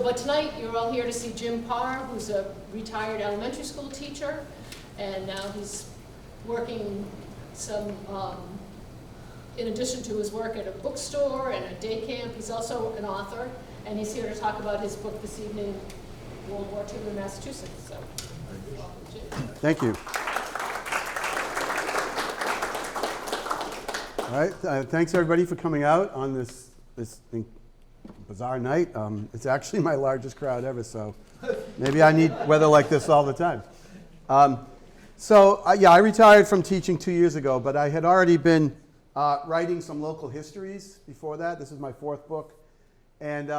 but tonight you're all here to see Jim Parr, who's a retired elementary school teacher, and now he's working some, in addition to his work at a bookstore and a day camp, he's also an author, and he's here to talk about his book this evening, World War II in Massachusetts. So, welcome, Jim. Thank you. All right, thanks everybody for coming out on this bizarre night. It's actually my largest crowd ever, so maybe I need weather like this all the time. Yeah, I retired from teaching 2 years ago, but I had already been writing some local histories before that. This is my fourth book, and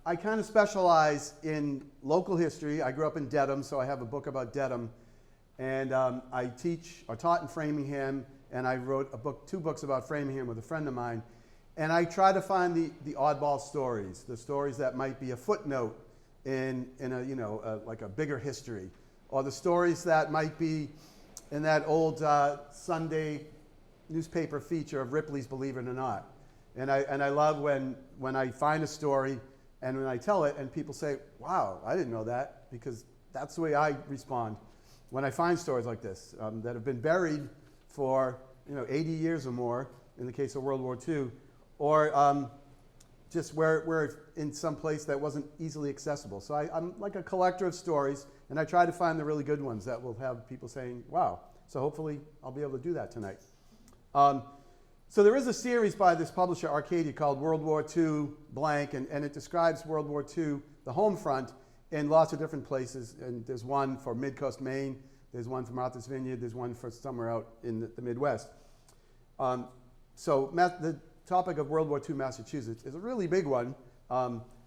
I kind of specialize in local history. I grew up in Dedham, so I have a book about Dedham, and I taught in Framingham, and I wrote two books about Framingham with a friend of mine. And I try to find the oddball stories, the stories that might be a footnote in a like a bigger history, or the stories that might be in that old Sunday newspaper feature of Ripley's Believe It or Not. And I love when I find a story and when I tell it and people say, "Wow, I didn't know that," because that's the way I respond when I find stories like this that have been buried for 80 years or more in the case of World War II, or just where in some place that wasn't easily accessible. So I'm like a collector of stories, and I try to find the really good ones that will have people saying, "Wow." So hopefully I'll be able to do that tonight. So there is a series by this publisher, Arcadia, called World War II blank, and it describes World War II, the home front, in lots of different places. And there's one for Mid-Coast Maine, there's one for Martha's Vineyard, there's one for somewhere out in the Midwest. The topic of World War II Massachusetts is a really big one.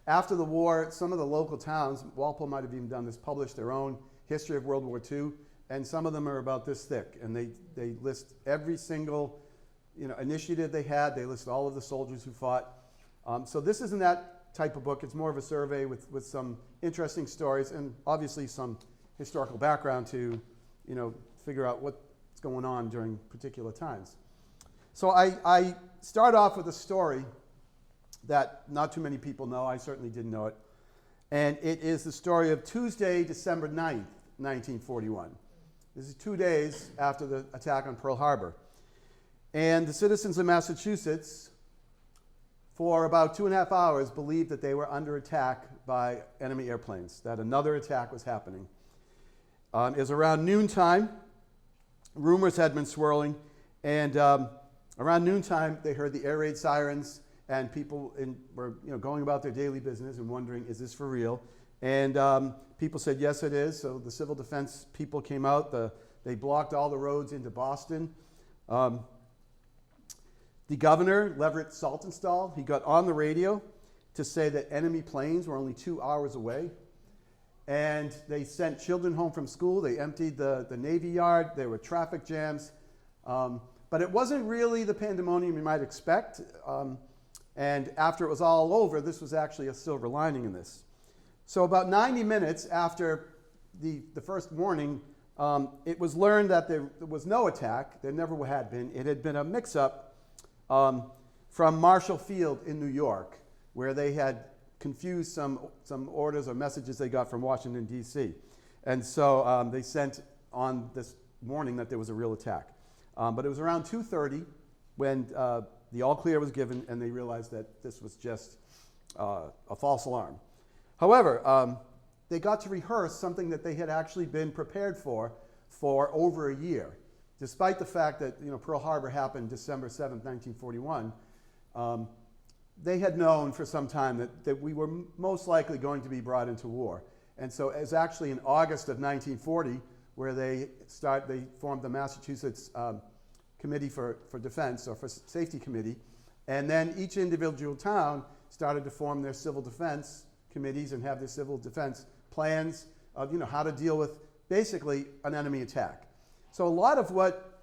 After the war, some of the local towns, Walpole might have even done this, published their own history of World War II, and some of them are about this thick, and they list every single initiative they had. They list all of the soldiers who fought. So this isn't that type of book. It's more of a survey with some interesting stories and obviously some historical background to figure out what's going on during particular times. So I start off with a story that not too many people know. I certainly didn't know it. And it is the story of Tuesday, December 9th, 1941. This is 2 days after the attack on Pearl Harbor. And the citizens of Massachusetts, for about 2.5 hours, believed that they were under attack by enemy airplanes, that another attack was happening. It was around noontime. Rumors had been swirling, and around noontime, they heard the air raid sirens, and people were going about their daily business and wondering, is this for real? And people said, yes, it is. So the civil defense people came out. They blocked all the roads into Boston. The governor, Leverett Saltonstall, he got on the radio to say that enemy planes were only 2 hours away. And they sent children home from school. They emptied the Navy Yard. There were traffic jams. But it wasn't really the pandemonium you might expect. And after it was all over, this was actually a silver lining in this. So about 90 minutes after the first warning, it was learned that there was no attack. There never had been. It had been a mix-up from Marshall Field in New York, where they had confused some orders or messages they got from Washington, D.C. And so they sent on this warning that there was a real attack. But it was around 2:30 when the all clear was given, and they realized that this was just a false alarm. However, they got to rehearse something that they had actually been prepared for over a year. Despite the fact that Pearl Harbor happened December 7th, 1941, they had known for some time that we were most likely going to be brought into war. And so it was actually in August of 1940 where they formed the Massachusetts Committee for Defense, or for Safety Committee, and then each individual town started to form their civil defense committees and have their civil defense plans of how to deal with basically an enemy attack. So a lot of what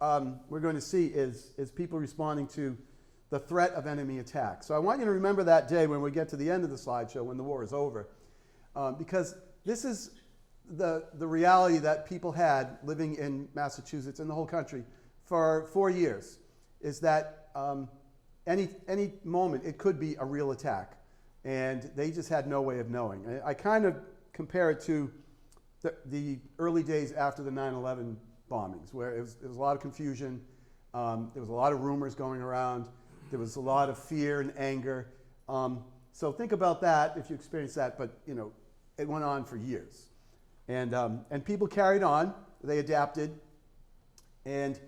we're going to see is people responding to the threat of enemy attack. So I want you to remember that day when we get to the end of the slideshow, when the war is over, because this is the reality that people had living in Massachusetts and the whole country for 4 years, is that any moment it could be a real attack. and they just had no way of knowing. I kind of compare it to the early days after the 9/11 bombings, where it was a lot of confusion. There was a lot of rumors going around. There was a lot of fear and anger. So think about that if you experienced that, but it went on for years. And people carried on, they adapted, and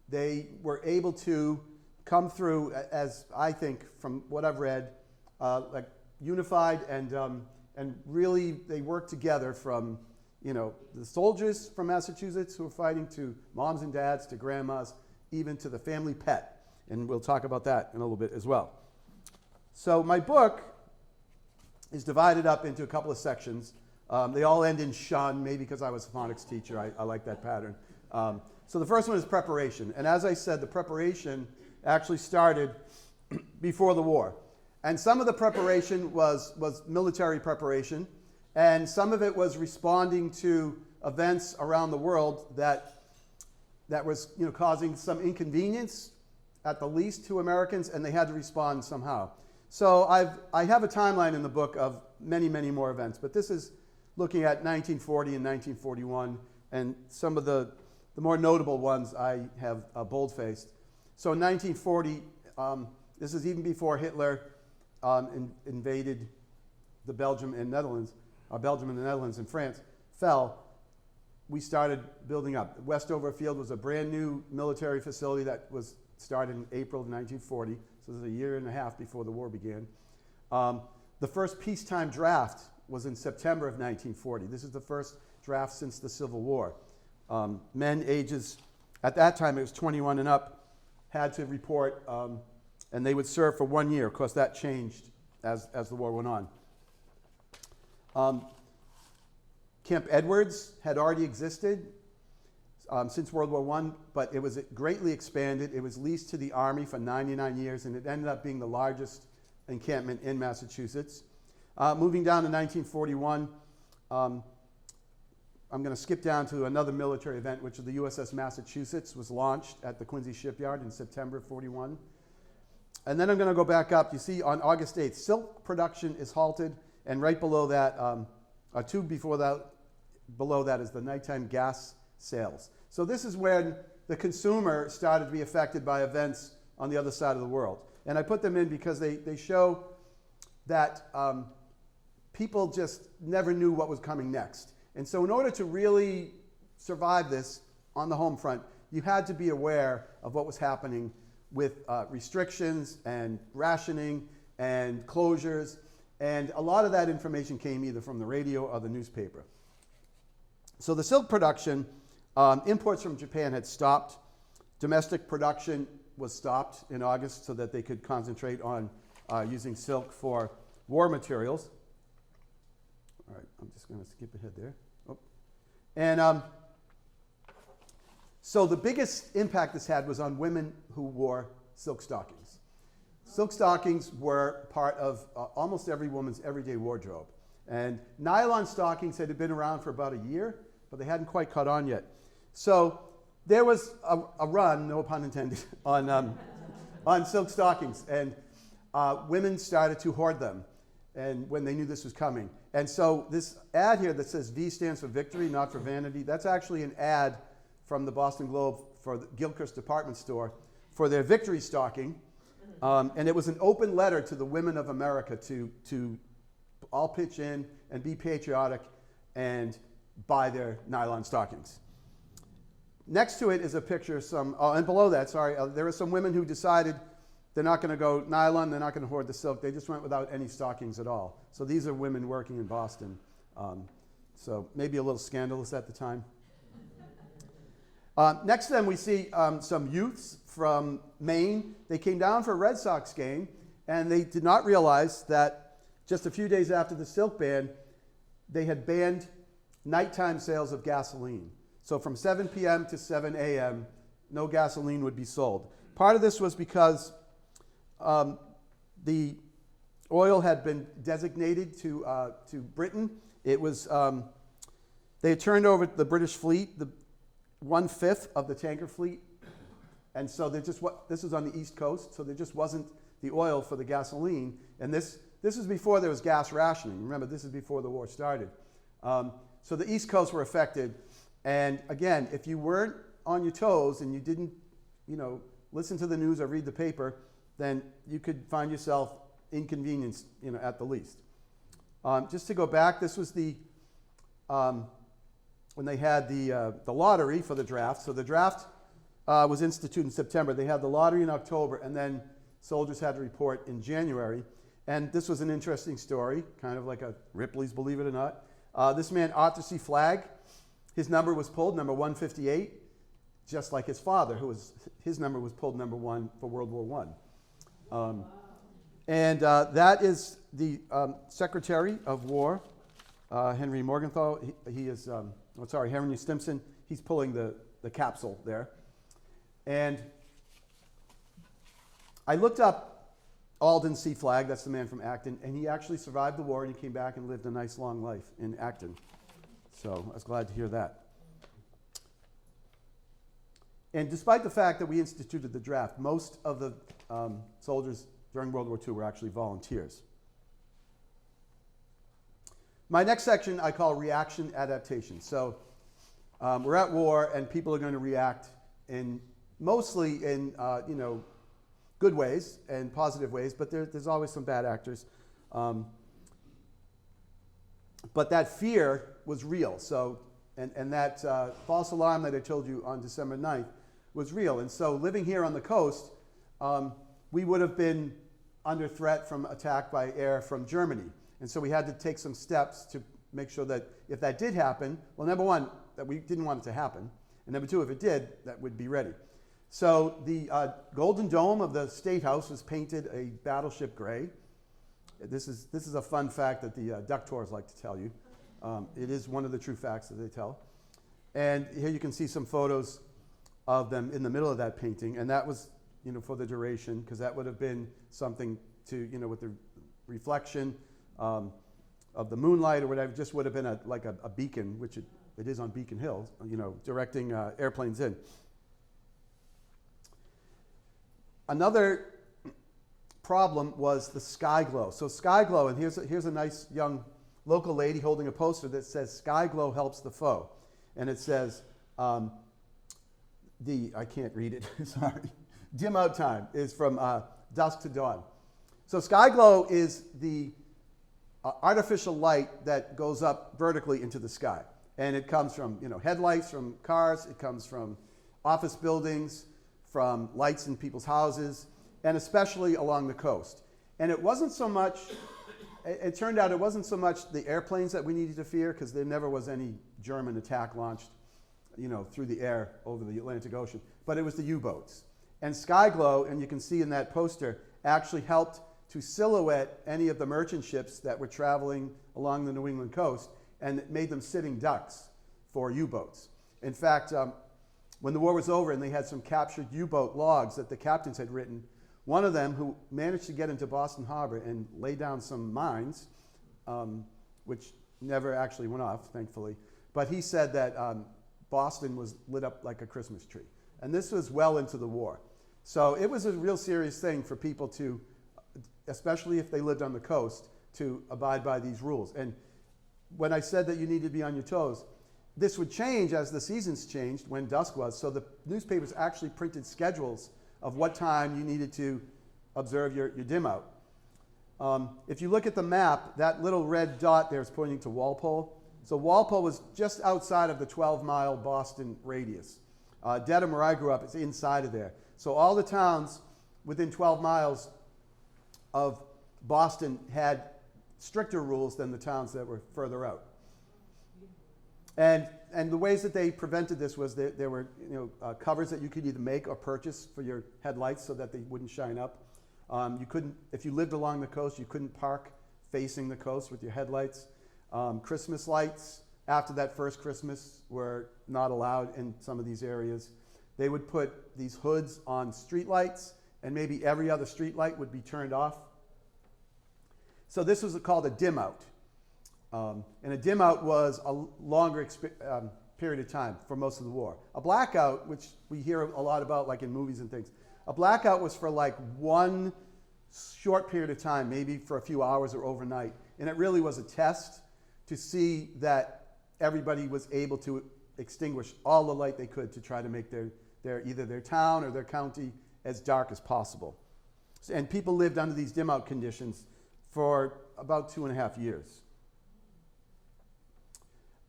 they were able to come through, as I think from what I've read, like unified and really they worked together from the soldiers from Massachusetts who were fighting to moms and dads to grandmas, even to the family pet. And we'll talk about that in a little bit as well. So my book is divided up into a couple of sections. They all end in shun, maybe because I was a phonics teacher. I like that pattern. So the first one is preparation. And as I said, the preparation actually started before the war. And some of the preparation was military preparation, and some of it was responding to events around the world that was causing some inconvenience, at the least, to Americans, and they had to respond somehow. So I have a timeline in the book of many, many more events, but this is looking at 1940 and 1941, and some of the more notable ones I have bold-faced. So in 1940, this is even before Hitler invaded Belgium and the Netherlands and France fell. We started building up. Westover Field was a brand new military facility that was started in April of 1940, so this is a year and a half before the war began. The first peacetime draft was in September of 1940. This is the first draft since the Civil War. Men ages, at that time it was 21 and up, had to report, and they would serve for 1 year. Of course, that changed as the war went on. Camp Edwards had already existed since World War I, but it was greatly expanded. It was leased to the Army for 99 years, and it ended up being the largest encampment in Massachusetts. Moving down to 1941, I'm going to skip down to another military event, which is the USS Massachusetts was launched at the Quincy Shipyard in September of 41. And then I'm going to go back up. You see, on August 8th, silk production is halted, and right below that, below that is the nighttime gas sales. So this is when the consumer started to be affected by events on the other side of the world. And I put them in because they show that people just never knew what was coming next. And so in order to really survive this on the home front, you had to be aware of what was happening with restrictions and rationing and closures. And a lot of that information came either from the radio or the newspaper. So the silk production, imports from Japan had stopped. Domestic production was stopped in August so that they could concentrate on using silk for war materials. All right, I'm just going to skip ahead there. Oh. And so the biggest impact this had was on women who wore silk stockings. Silk stockings were part of almost every woman's everyday wardrobe. And nylon stockings had been around for about a year, but they hadn't quite caught on yet. So there was a run, no pun intended, on silk stockings. And women started to hoard them, and when they knew this was coming. And so this ad here that says V stands for victory, not for vanity, that's actually an ad from the Boston Globe for the Gilchrist department store for their victory stocking. And it was an open letter to the women of America to all pitch in and be patriotic and buy their nylon stockings. Next to it is a picture of some, and below that, there are some women who decided they're not going to go nylon, they're not going to hoard the silk, they just went without any stockings at all. So these are women working in Boston. So maybe a little scandalous at the time. Next to them we see some youths from Maine. They came down for a Red Sox game, and they did not realize that just a few days after the silk ban, they had banned nighttime sales of gasoline. So from 7 p.m. to 7 a.m., no gasoline would be sold. Part of this was because the oil had been designated to Britain. It was, they had turned over the British fleet, the 1/5 of the tanker fleet. And so this is on the East Coast, so there just wasn't the oil for the gasoline. And this this was before there was gas rationing. Remember, this is before the war started. So the East Coast were affected. And again, if you weren't on your toes and you didn't, listen to the news or read the paper, then you could find yourself inconvenienced, at the least. Just to go back, this was when they had the lottery for the draft. So the draft was instituted in September. They had the lottery in October, and then soldiers had to report in January. And this was an interesting story, kind of like a Ripley's Believe It or Not. This man, Arthur C. Flagg, his number was pulled, number 158, just like his father, his number was pulled number 1 for World War I. And that is the Secretary of War, Henry Morgenthau. He is, Henry Stimson. He's pulling the capsule there. And I looked up Alden C. Flagg, that's the man from Acton, and he actually survived the war and he came back and lived a nice long life in Acton. So I was glad to hear that. And despite the fact that we instituted the draft, most of the soldiers during World War II were actually volunteers. My next section I call reaction adaptation. So we're at war and people are going to react mostly in good ways and positive ways, but there's always some bad actors. But that fear was real. So, and that false alarm that I told you on December 9th was real. And so living here on the coast, we would have been under threat from attack by air from Germany. And so we had to take some steps to make sure that if that did happen, well, number one, that we didn't want it to happen. And number two, if it did, that we'd be ready. So the Golden Dome of the State House was painted a battleship gray. This is a fun fact that the duck tours like to tell you. It is one of the true facts that they tell. And here you can see some photos of them in the middle of that painting. And that was, for the duration, because that would have been something to, with the reflection of the moonlight or whatever, just would have been like a beacon, which it is on Beacon Hill, directing airplanes in. Another problem was the sky glow. So sky glow, and here's a nice young local lady holding a poster that says "Sky glow helps the foe," and it says I can't read it. Sorry. Dim out time is from dusk to dawn. So sky glow is the artificial light that goes up vertically into the sky, and it comes from headlights from cars. It comes from office buildings, from lights in people's houses, and especially along the coast. And it wasn't so much, it turned out it wasn't so much the airplanes that we needed to fear, because there never was any German attack launched through the air over the Atlantic Ocean, but it was the U-boats. And sky glow, and you can see in that poster, actually helped to silhouette any of the merchant ships that were traveling along the New England coast, and it made them sitting ducks for U-boats. In fact, when the war was over and they had some captured U-boat logs that the captains had written, one of them, who managed to get into Boston Harbor and lay down some mines, which never actually went off, thankfully, but he said that Boston was lit up like a Christmas tree. And this was well into the war. So it was a real serious thing for people to, especially if they lived on the coast, to abide by these rules. And when I said that you needed to be on your toes, this would change as the seasons changed when dusk was. So the newspapers actually printed schedules of what time you needed to observe your dim out. If you look at the map, that little red dot there is pointing to Walpole. So Walpole was just outside of the 12-mile Boston radius. Dedham, where I grew up, is inside of there. So all the towns within 12 miles of Boston had stricter rules than the towns that were further out. And the ways that they prevented this was that there were covers that you could either make or purchase for your headlights so that they wouldn't shine up. You couldn't, if you lived along the coast, you couldn't park facing the coast with your headlights. Christmas lights after that first Christmas were not allowed in some of these areas. They would put these hoods on street lights, and maybe every other street light would be turned off. So this was called a dim out. And a dim out was a longer period of time for most of the war. A blackout, which we hear a lot about like in movies and things, a blackout was for like one short period of time, maybe for a few hours or overnight. And it really was a test to see that everybody was able to extinguish all the light they could to try to make either their town or their county as dark as possible. And people lived under these dim out conditions for about 2.5 years.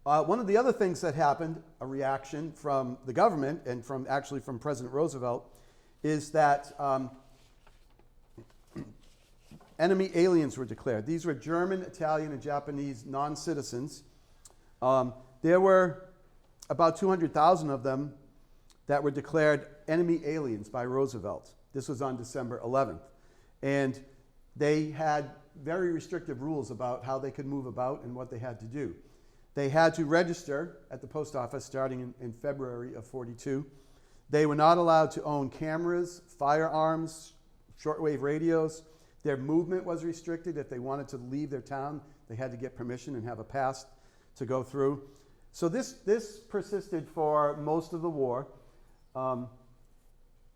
One of the other things that happened, a reaction from the government and from President Roosevelt, is that enemy aliens were declared. These were German, Italian, and Japanese non-citizens. There were about 200,000 of them that were declared enemy aliens by Roosevelt. This was on December 11th. And they had very restrictive rules about how they could move about and what they had to do. They had to register at the post office starting in February of 42. They were not allowed to own cameras, firearms, shortwave radios. Their movement was restricted. If they wanted to leave their town, they had to get permission and have a pass to go through. So this persisted for most of the war.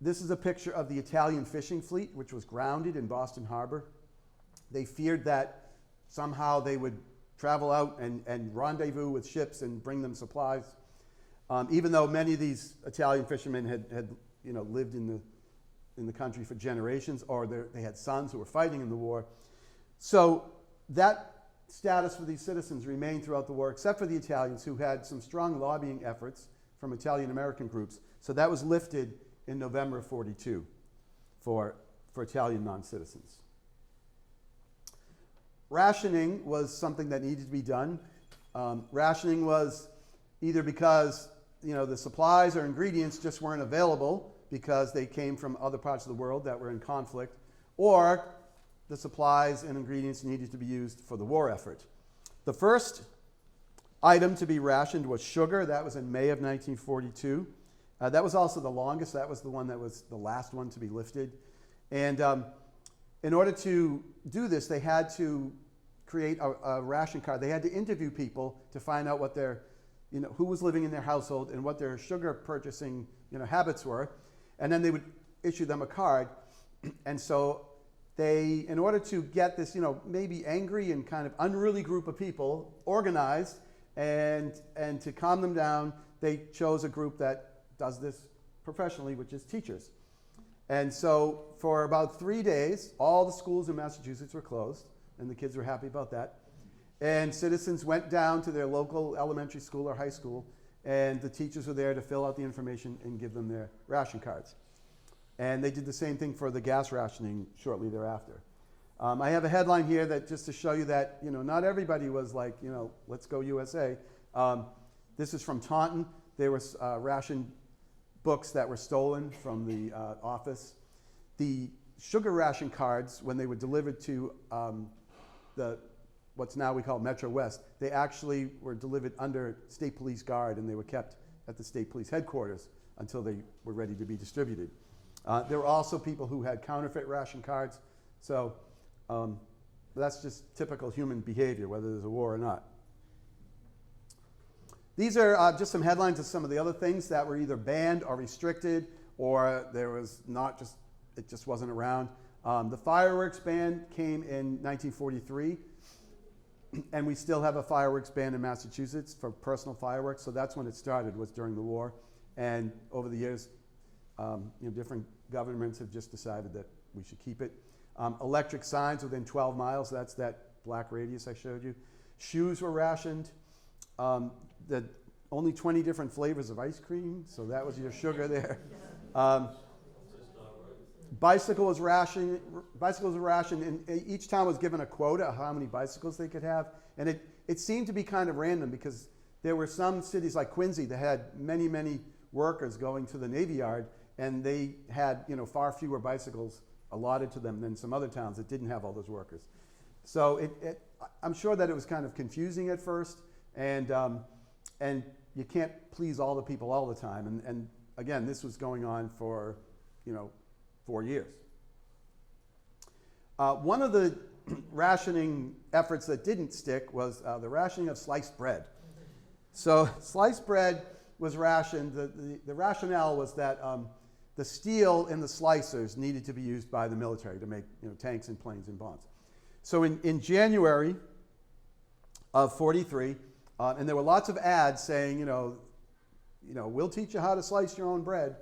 This is a picture of the Italian fishing fleet, which was grounded in Boston Harbor. They feared that somehow they would travel out and rendezvous with ships and bring them supplies. Even though many of these Italian fishermen had lived in the country for generations, or they had sons who were fighting in the war. So that status for these citizens remained throughout the war, except for the Italians, who had some strong lobbying efforts from Italian-American groups. So that was lifted in November of 42 for Italian non-citizens. Rationing was something that needed to be done. Rationing was either because the supplies or ingredients just weren't available because they came from other parts of the world that were in conflict, or the supplies and ingredients needed to be used for the war effort. The first item to be rationed was sugar. That was in May of 1942. That was also the longest. That was the one that was the last one to be lifted. And in order to do this, they had to create a ration card. They had to interview people to find out what who was living in their household and what their sugar purchasing habits were. And then they would issue them a card. And so they, in order to get this maybe angry and kind of unruly group of people organized and to calm them down, they chose a group that does this professionally, which is teachers. And so for about 3 days, all the schools in Massachusetts were closed, and the kids were happy about that. And citizens went down to their local elementary school or high school, and the teachers were there to fill out the information and give them their ration cards. And they did the same thing for the gas rationing shortly thereafter. I have a headline here that just to show you that not everybody was like let's go USA. This is from Taunton. There was ration books that were stolen from the office. The sugar ration cards, when they were delivered to what's now we call Metro West, they actually were delivered under state police guard, and they were kept at the state police headquarters until they were ready to be distributed. There were also people who had counterfeit ration cards. So that's just typical human behavior, whether there's a war or not. These are just some headlines of some of the other things that were either banned or restricted, or it just wasn't around. The fireworks ban came in 1943, and we still have a fireworks ban in Massachusetts for personal fireworks. So that's when it started, was during the war. And over the years, different governments have just decided that we should keep it. Electric signs within 12 miles, that's that black radius I showed you. Shoes were rationed. Only 20 different flavors of ice cream, so that was your sugar there. Bicycles were rationed, and each town was given a quota of how many bicycles they could have. And it seemed to be kind of random because there were some cities like Quincy that had many, many workers going to the Navy Yard, and they had far fewer bicycles allotted to them than some other towns that didn't have all those workers. So I'm sure that it was kind of confusing at first, and you can't please all the people all the time. And again, this was going on for 4 years. One of the rationing efforts that didn't stick was the rationing of sliced bread. So sliced bread was rationed. The rationale was that the steel in the slicers needed to be used by the military to make tanks and planes and bombs. So in January of 43, and there were lots of ads saying, we'll teach you how to slice your own bread.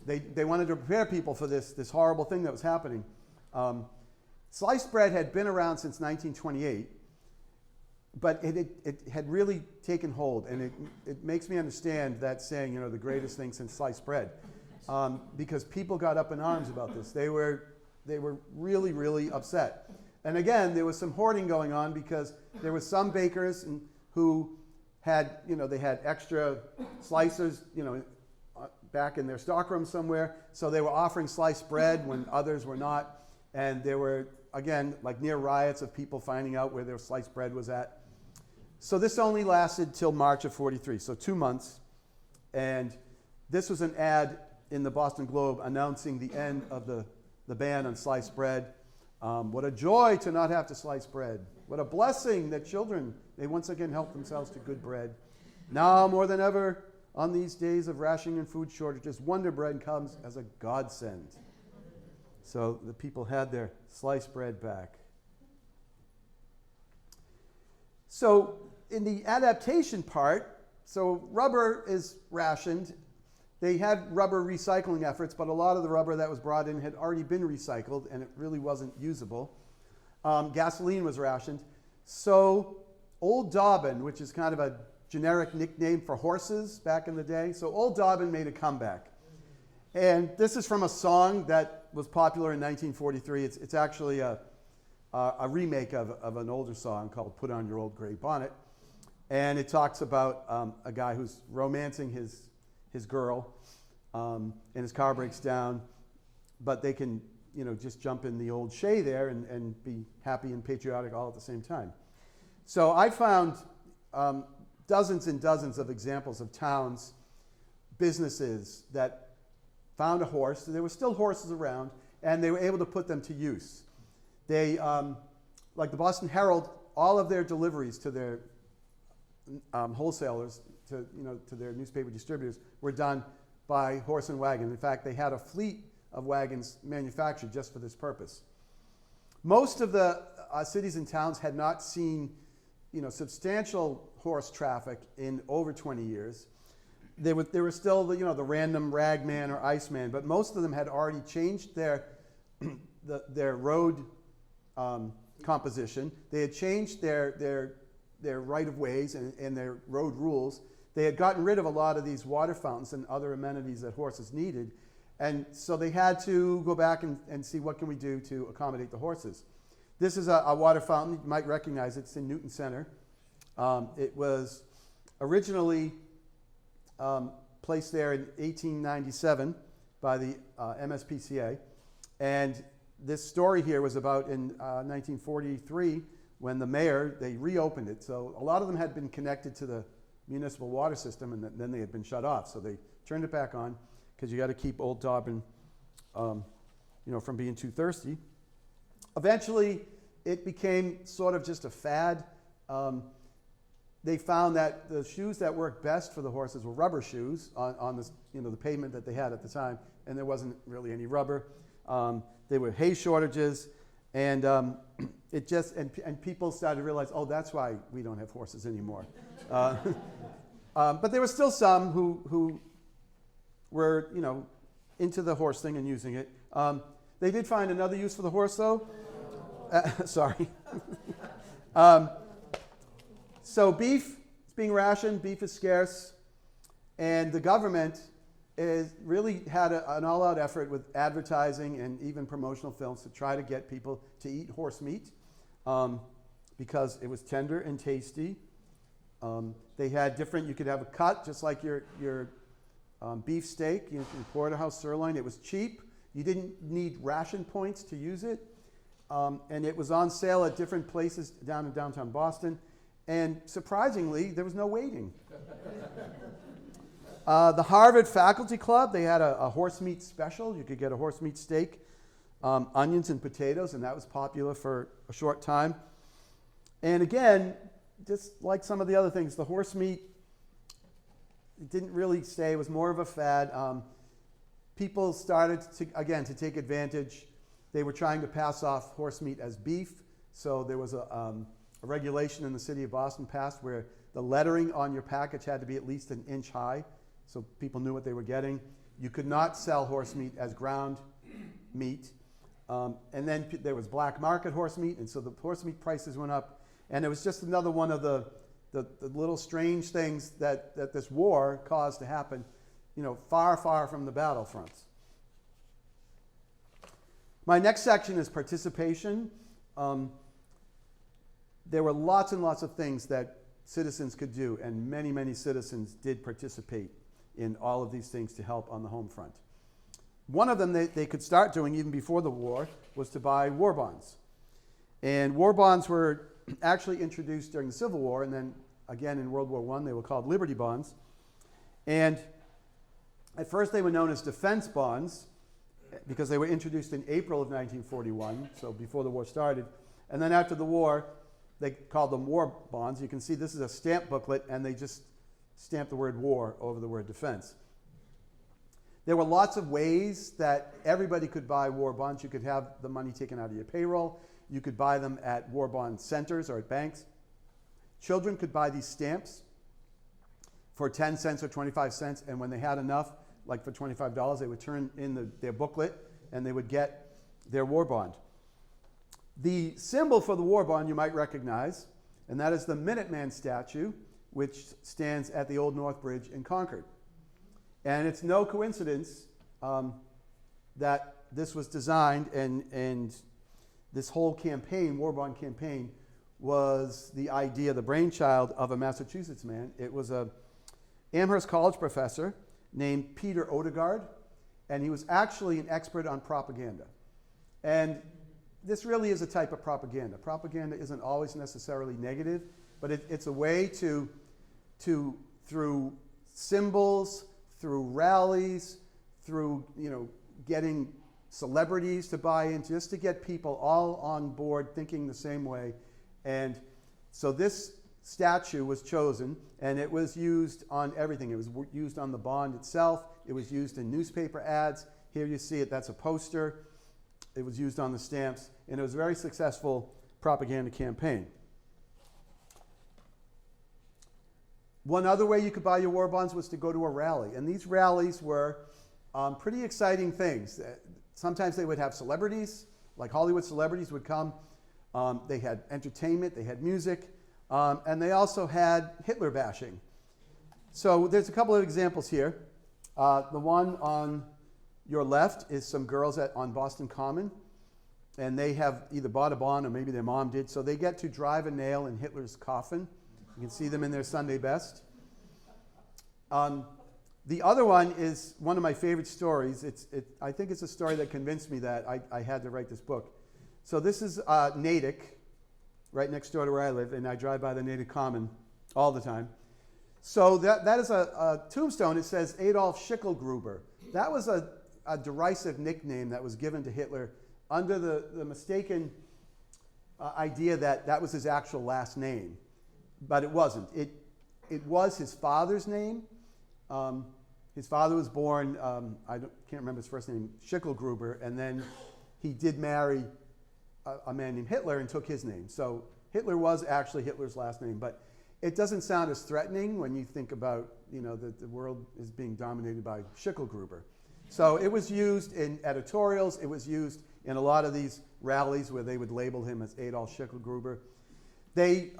They wanted to prepare people for this horrible thing that was happening. Sliced bread had been around since 1928, but it had really taken hold, and it makes me understand that saying, the greatest thing since sliced bread, because people got up in arms about this. They were really, really upset. And again, there was some hoarding going on because there were some bakers who had, they had extra slicers, back in their stockroom somewhere. So they were offering sliced bread when others were not. And there were, again, like near riots of people finding out where their sliced bread was at. So this only lasted till March of 43, so 2 months. And this was an ad in the Boston Globe announcing the end of the ban on sliced bread. What a joy to not have to slice bread. What a blessing that children may once again help themselves to good bread. Now more than ever, on these days of rationing and food shortages, Wonder Bread comes as a godsend. So the people had their sliced bread back. So in the adaptation part, so rubber is rationed. They had rubber recycling efforts, but a lot of the rubber that was brought in had already been recycled, and it really wasn't usable. Gasoline was rationed. So Old Dobbin, which is kind of a generic nickname for horses back in the day, so Old Dobbin made a comeback. And this is from a song that was popular in 1943. It's actually a remake of an older song called Put On Your Old Gray Bonnet. And it talks about a guy who's romancing his girl, and his car breaks down, but they can just jump in the old Shay there and be happy and patriotic all at the same time. So I found dozens and dozens of examples of towns, businesses that found a horse. There were still horses around, and they were able to put them to use. They, like the Boston Herald, all of their deliveries to their wholesalers, to their newspaper distributors, were done by horse and wagon. In fact, they had a fleet of wagons manufactured just for this purpose. Most of the cities and towns had not seen, substantial horse traffic in over 20 years. There were still the random ragman or iceman, but most of them had already changed their road composition. They had changed their right-of-ways and their road rules. They had gotten rid of a lot of these water fountains and other amenities that horses needed. And so they had to go back and see what can we do to accommodate the horses. This is a water fountain. You might recognize it. It's in Newton Center. It was originally placed there in 1897 by the MSPCA. And this story here was about in 1943 when the mayor, they reopened it. So a lot of them had been connected to the municipal water system, and then they had been shut off. So they turned it back on because you got to keep Old Dobbin, from being too thirsty. Eventually, it became sort of just a fad. They found that the shoes that worked best for the horses were rubber shoes on this, the pavement that they had at the time, and there wasn't really any rubber. There were hay shortages, and it just and people started to realize, oh, that's why we don't have horses anymore. But there were still some who were, into the horse thing and using it. They did find another use for the horse, though. Sorry. So beef is being rationed. Beef is scarce, and the government really had an all-out effort with advertising and even promotional films to try to get people to eat horse meat because it was tender and tasty. They had different, you could have a cut just like your beef steak, your porterhouse sirloin. It was cheap. You didn't need ration points to use it. And it was on sale at different places down in downtown Boston. And surprisingly, there was no waiting. The Harvard Faculty Club, they had a horse meat special. You could get a horse meat steak, onions and potatoes, and that was popular for a short time. And again, just like some of the other things, the horse meat, it didn't really stay. It was more of a fad. people started to take advantage. They were trying to pass off horse meat as beef. So there was a regulation in the city of Boston passed where the lettering on your package had to be at least an inch high, so people knew what they were getting. You could not sell horse meat as ground meat. And then there was black market horse meat, and so the horse meat prices went up. And it was just another one of the little strange things that this war caused to happen, far, far from the battlefronts. My next section is participation. There were lots and lots of things that citizens could do, and many, many citizens did participate in all of these things to help on the home front. One of them they could start doing even before the war was to buy war bonds. And war bonds were actually introduced during the Civil War, and then again in World War I they were called Liberty Bonds. And at first they were known as defense bonds because they were introduced in April of 1941, so before the war started. And then after the war, they called them war bonds. You can see this is a stamp booklet, and they just stamped the word war over the word defense. There were lots of ways that everybody could buy war bonds. You could have the money taken out of your payroll. You could buy them at war bond centers or at banks. Children could buy these stamps for 10 cents or 25 cents, and when they had enough, like for $25, they would turn in their booklet, and they would get their war bond. The symbol for the war bond you might recognize, and that is the Minuteman statue, which stands at the Old North Bridge in Concord. And it's no coincidence that this was designed, and this whole campaign, war bond campaign, was the idea, the brainchild of a Massachusetts man. It was a Amherst College professor named Peter Odegaard, and he was actually an expert on propaganda. And this really is a type of propaganda. Propaganda isn't always necessarily negative, but it's a way to through symbols, through rallies, through getting celebrities to buy in, just to get people all on board thinking the same way. And so this statue was chosen, and it was used on everything. It was used on the bond itself. It was used in newspaper ads. Here you see it. That's a poster. It was used on the stamps, and it was a very successful propaganda campaign. One other way you could buy your war bonds was to go to a rally, and these rallies were pretty exciting things. Sometimes they would have celebrities, like Hollywood celebrities would come. They had entertainment, they had music, and they also had Hitler bashing. So there's a couple of examples here. The one on your left is some girls on Boston Common, and they have either bought a bond or maybe their mom did, so they get to drive a nail in Hitler's coffin. You can see them in their Sunday best. The other one is one of my favorite stories. I think it's a story that convinced me that I had to write this book. So this is Natick, right next door to where I live, and I drive by the Natick Common all the time. So that is a tombstone. It says Adolf Schicklgruber. That was a derisive nickname that was given to Hitler under the mistaken idea that was his actual last name. But it wasn't. It was his father's name. His father was born, can't remember his first name, Schicklgruber, and then he did marry a man named Hitler and took his name. So Hitler was actually Hitler's last name, but it doesn't sound as threatening when you think about, that the world is being dominated by Schicklgruber. So it was used in editorials. It was used in a lot of these rallies where they would label him as Adolf Schicklgruber. They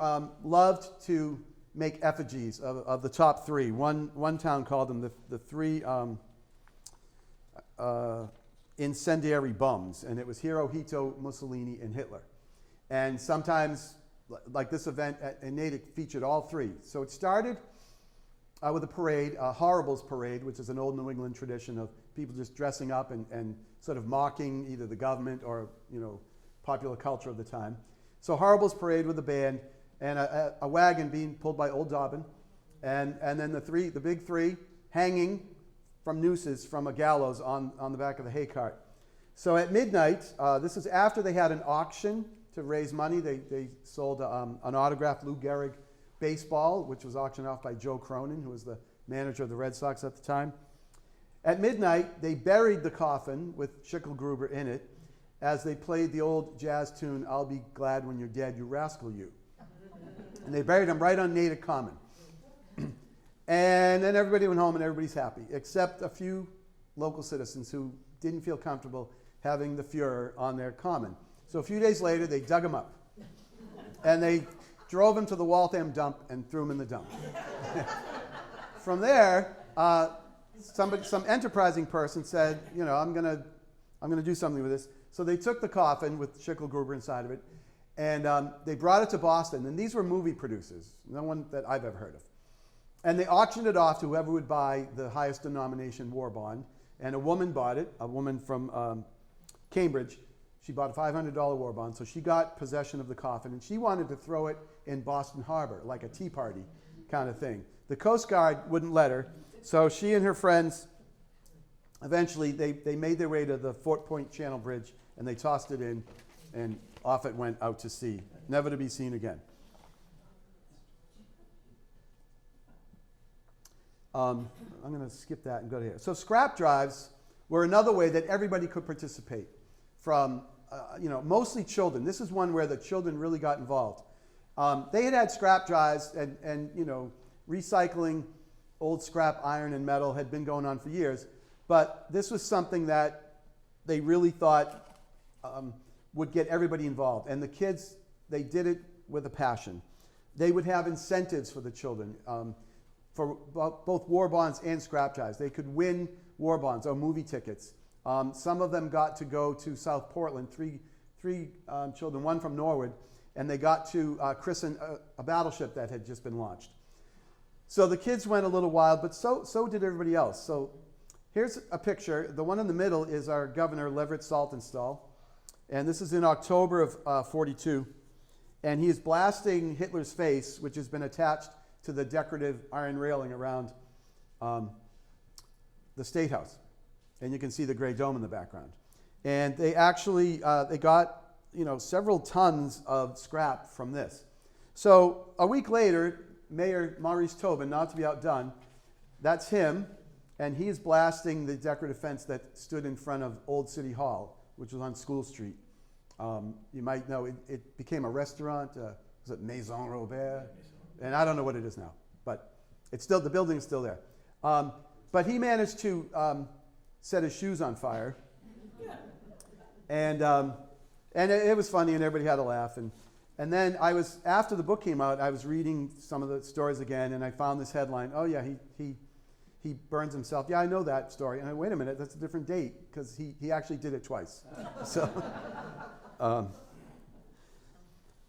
loved to make effigies of the top three. One town called them the three incendiary bums, and it was Hirohito, Mussolini, and Hitler. And sometimes, like this event in Natick, featured all three. So it started with a parade, a Horribles Parade, which is an old New England tradition of people just dressing up and sort of mocking either the government or popular culture of the time. So Horribles Parade with a band and a wagon being pulled by Old Dobbin, and then the big three hanging from nooses from a gallows on the back of the hay cart. So at midnight, this is after they had an auction to raise money. They sold an autographed Lou Gehrig baseball, which was auctioned off by Joe Cronin, who was the manager of the Red Sox at the time. At midnight, they buried the coffin with Schicklgruber in it as they played the old jazz tune, "I'll Be Glad When You're Dead, You Rascal You." And they buried him right on Native Common. And then everybody went home and everybody's happy, except a few local citizens who didn't feel comfortable having the Fuhrer on their common. So a few days later, they dug him up. And they drove him to the Waltham dump and threw him in the dump. From there, some enterprising person said, you know, I'm gonna do something with this. So they took the coffin with Schicklgruber inside of it, and they brought it to Boston. And these were movie producers, no one that I've ever heard of. And they auctioned it off to whoever would buy the highest denomination war bond. And a woman bought it, a woman from Cambridge. She bought a $500 war bond, so she got possession of the coffin, and she wanted to throw it in Boston Harbor, like a tea party kind of thing. The Coast Guard wouldn't let her, so she and her friends, eventually, they made their way to the Fort Point Channel Bridge, and they tossed it in, and off it went out to sea, never to be seen again. I'm going to skip that and go to here. So scrap drives were another way that everybody could participate from, mostly children. This is one where the children really got involved. They had scrap drives and recycling old scrap iron and metal had been going on for years. But this was something that they really thought would get everybody involved. And the kids, they did it with a passion. They would have incentives for the children. For both war bonds and scrap drives. They could win war bonds or movie tickets. Some of them got to go to South Portland, three children, one from Norwood, and they got to christen a battleship that had just been launched. So the kids went a little wild, but so did everybody else. So here's a picture. The one in the middle is our governor, Leverett Saltonstall, and this is in October of 42, and he is blasting Hitler's face, which has been attached to the decorative iron railing around the State House. And you can see the gray dome in the background. And they actually, they got, several tons of scrap from this. So a week later, Mayor Maurice Tobin, not to be outdone, that's him, and he's blasting the decorative fence that stood in front of Old City Hall, which was on School Street. You might know it became a restaurant, was it Maison Robert? And I don't know what it is now, but it's still, the building is still there. But he managed to set his shoes on fire. And it was funny, and everybody had a laugh. And then after the book came out, I was reading some of the stories again, and I found this headline, oh yeah, he burns himself. Yeah, I know that story. And wait a minute, that's a different date, because he actually did it twice. So,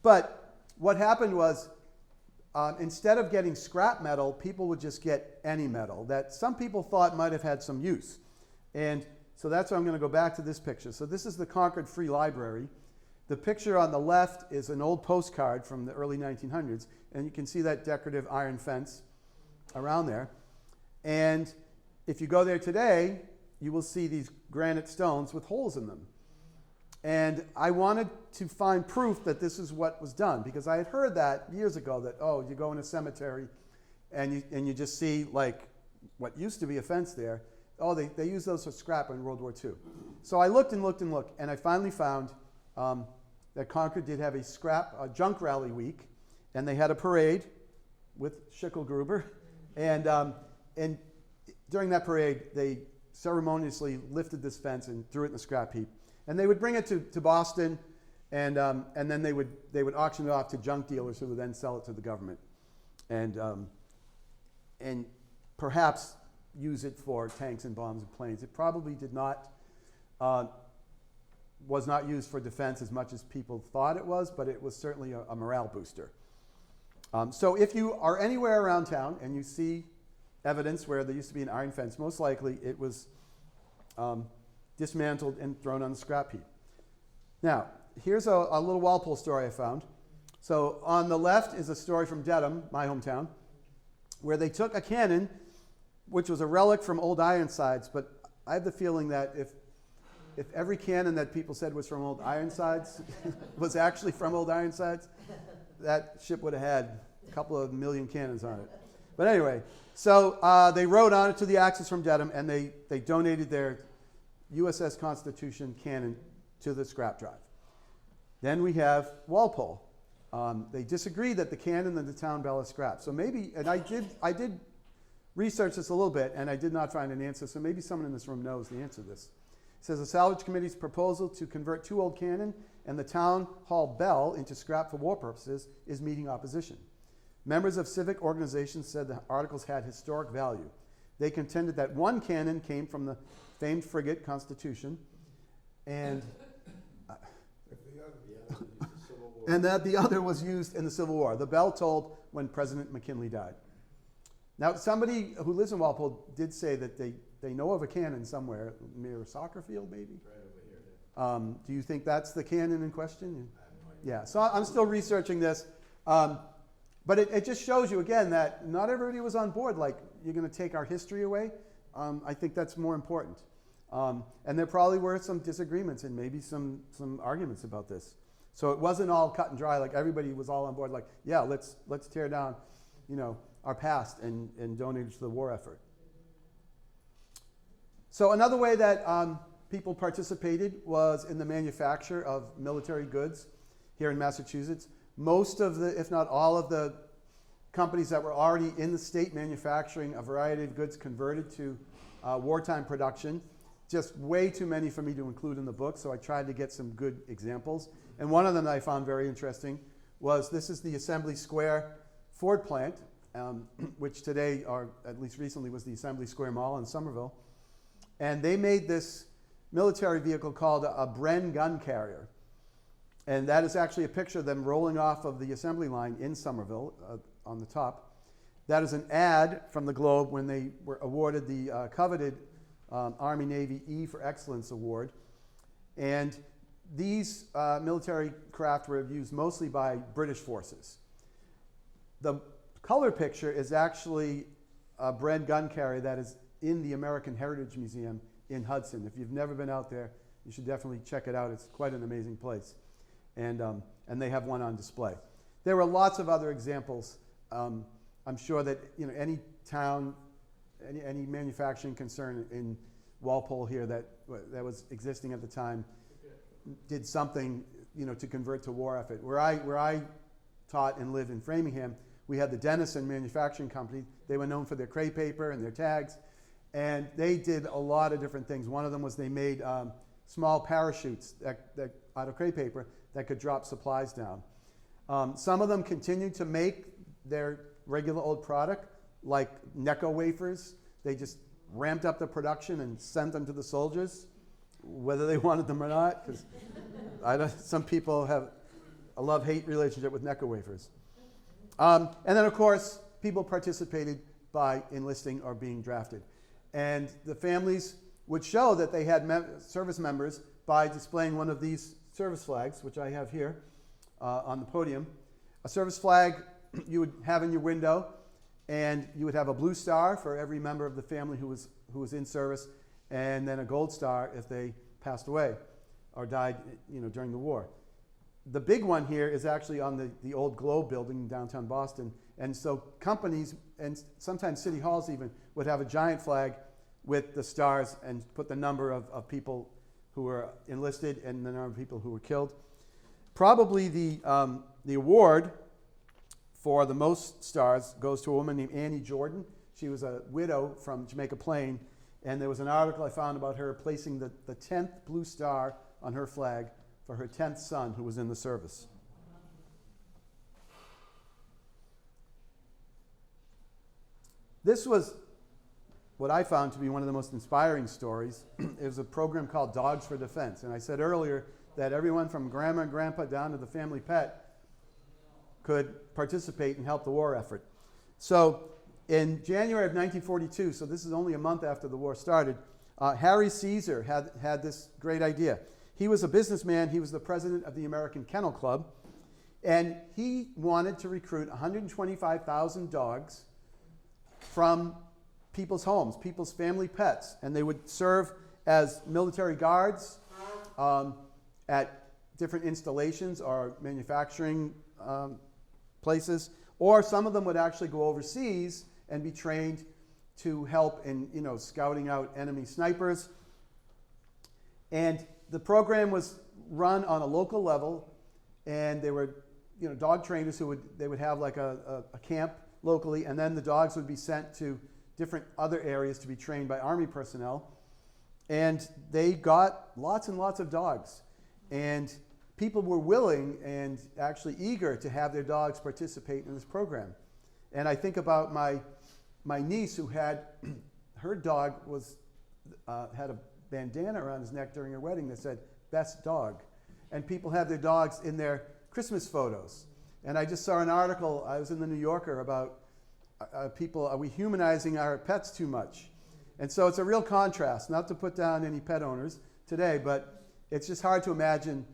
but what happened was, instead of getting scrap metal, people would just get any metal that some people thought might have had some use. And so that's why I'm going to go back to this picture. So this is the Concord Free Library. The picture on the left is an old postcard from the early 1900s, and you can see that decorative iron fence around there. And if you go there today, you will see these granite stones with holes in them. And I wanted to find proof that this is what was done, because I had heard that years ago, that, oh, you go in a cemetery and you just see like what used to be a fence there. Oh, they used those for scrap in World War II. So I looked and looked and looked, and I finally found that Concord did have a junk rally week, and they had a parade with Schicklgruber. And during that parade, they ceremoniously lifted this fence and threw it in the scrap heap. And they would bring it to Boston, and then they would auction it off to junk dealers who would then sell it to the government, and perhaps use it for tanks and bombs and planes. It probably was not used for defense as much as people thought it was, but it was certainly a morale booster. So if you are anywhere around town and you see evidence where there used to be an iron fence, most likely it was dismantled and thrown on the scrap heap. Now, here's a little Walpole story I found. So on the left is a story from Dedham, my hometown, where they took a cannon, which was a relic from old Ironsides, but I have the feeling that if every cannon that people said was from old Ironsides was actually from old Ironsides, that ship would have had a couple of million cannons on it. But anyway, so they wrote on it to the Axis from Dedham, and they donated their USS Constitution cannon to the scrap drive. Then we have Walpole. They disagree that the cannon and the town bell is scrap. So maybe, and I did research this a little bit, and I did not find an answer, so maybe someone in this room knows the answer to this. It says the salvage committee's proposal to convert 2 old cannon and the town hall bell into scrap for war purposes is meeting opposition. Members of civic organizations said the articles had historic value. They contended that 1 cannon came from the famed frigate Constitution, and that the other was used in the Civil War. The bell tolled when President McKinley died. Now, somebody who lives in Walpole did say that they know of a cannon somewhere, near a soccer field, maybe? Right over here. Do you think that's the cannon in question? I have no idea. Yeah, so I'm still researching this. But it just shows you, again, that not everybody was on board, like, you're going to take our history away. I think that's more important. And there probably were some disagreements and maybe some arguments about this. So it wasn't all cut and dry, like everybody was all on board, like, yeah, let's tear down, our past and donate it to the war effort. So another way that people participated was in the manufacture of military goods here in Massachusetts. Most of the, if not all of the companies that were already in the state manufacturing a variety of goods converted to wartime production. Just way too many for me to include in the book, so I tried to get some good examples. And one of them that I found very interesting was, this is the Assembly Square Ford plant, which today, or at least recently, was the Assembly Square Mall in Somerville. And they made this military vehicle called a Bren gun carrier. And that is actually a picture of them rolling off of the assembly line in Somerville on the top. That is an ad from the Globe when they were awarded the coveted Army-Navy E for Excellence Award. And these military craft were used mostly by British forces. The color picture is actually a Bren gun carrier that is in the American Heritage Museum in Hudson. If you've never been out there, you should definitely check it out. It's quite an amazing place. And they have one on display. There were lots of other examples. I'm sure that any town, any manufacturing concern in Walpole here that was existing at the time did something to convert to war effort. Where I taught and lived in Framingham, we had the Denison Manufacturing Company. They were known for their crepe paper and their tags, and they did a lot of different things. One of them was they made small parachutes that out of crepe paper that could drop supplies down. Some of them continued to make their regular old product, like Necco wafers. They just ramped up the production and sent them to the soldiers, whether they wanted them or not, because some people have a love-hate relationship with Necco wafers. And then, of course, people participated by enlisting or being drafted. And the families would show that they had service members by displaying one of these service flags, which I have here on the podium. A service flag you would have in your window, and you would have a blue star for every member of the family who was in service, and then a gold star if they passed away or died during the war. The big one here is actually on the old Globe building in downtown Boston. And so companies, and sometimes city halls even, would have a giant flag with the stars and put the number of people who were enlisted and the number of people who were killed. Probably the award for the most stars goes to a woman named Annie Jordan. She was a widow from Jamaica Plain, and there was an article I found about her placing the 10th blue star on her flag for her 10th son who was in the service. This was what I found to be one of the most inspiring stories. It was a program called Dogs for Defense. And I said earlier that everyone from grandma and grandpa down to the family pet could participate and help the war effort. So in January of 1942, so this is only a month after the war started, Harry Caesar had this great idea. He was a businessman. He was the president of the American Kennel Club. And he wanted to recruit 125,000 dogs from people's homes, people's family pets. And they would serve as military guards at different installations or manufacturing places. Or some of them would actually go overseas and be trained to help in, scouting out enemy snipers. And the program was run on a local level, and they were, dog trainers they would have like a camp locally, and then the dogs would be sent to different other areas to be trained by Army personnel. And they got lots and lots of dogs. And people were willing and actually eager to have their dogs participate in this program. And I think about my niece who had, her dog had a bandana around his neck during her wedding that said, "Best dog." And people have their dogs in their Christmas photos. And I just saw an article, I was in the New Yorker, about people, are we humanizing our pets too much? And so it's a real contrast, not to put down any pet owners today, but it's just hard to imagine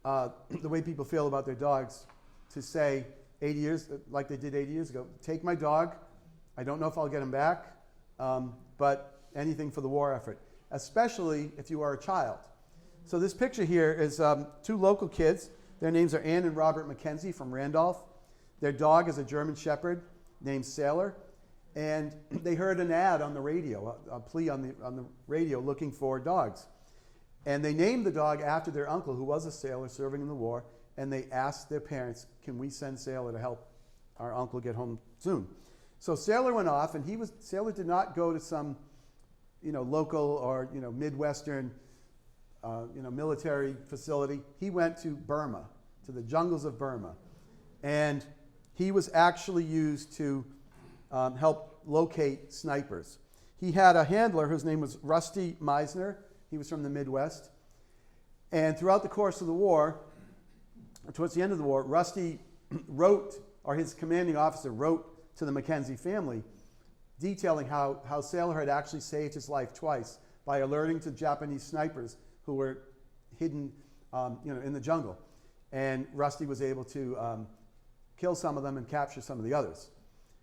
the way people feel about their dogs, to say 80 years, like they did 80 years ago, take my dog, I don't know if I'll get him back, but anything for the war effort, especially if you are a child. So this picture here is two local kids. Their names are Ann and Robert McKenzie from Randolph. Their dog is a German Shepherd named Sailor. And they heard an ad on the radio, a plea on the radio looking for dogs. And they named the dog after their uncle, who was a sailor serving in the war, and they asked their parents, can we send Sailor to help our uncle get home soon? So Sailor went off, and Sailor did not go to some, local or, Midwestern, military facility. He went to Burma, to the jungles of Burma. And he was actually used to help locate snipers. He had a handler whose name was Rusty Meisner. He was from the Midwest. And throughout the course of the war, towards the end of the war, Rusty wrote, or his commanding officer wrote to the Mackenzie family, detailing how Sailor had actually saved his life twice by alerting to Japanese snipers who were hidden in the jungle. And Rusty was able to kill some of them and capture some of the others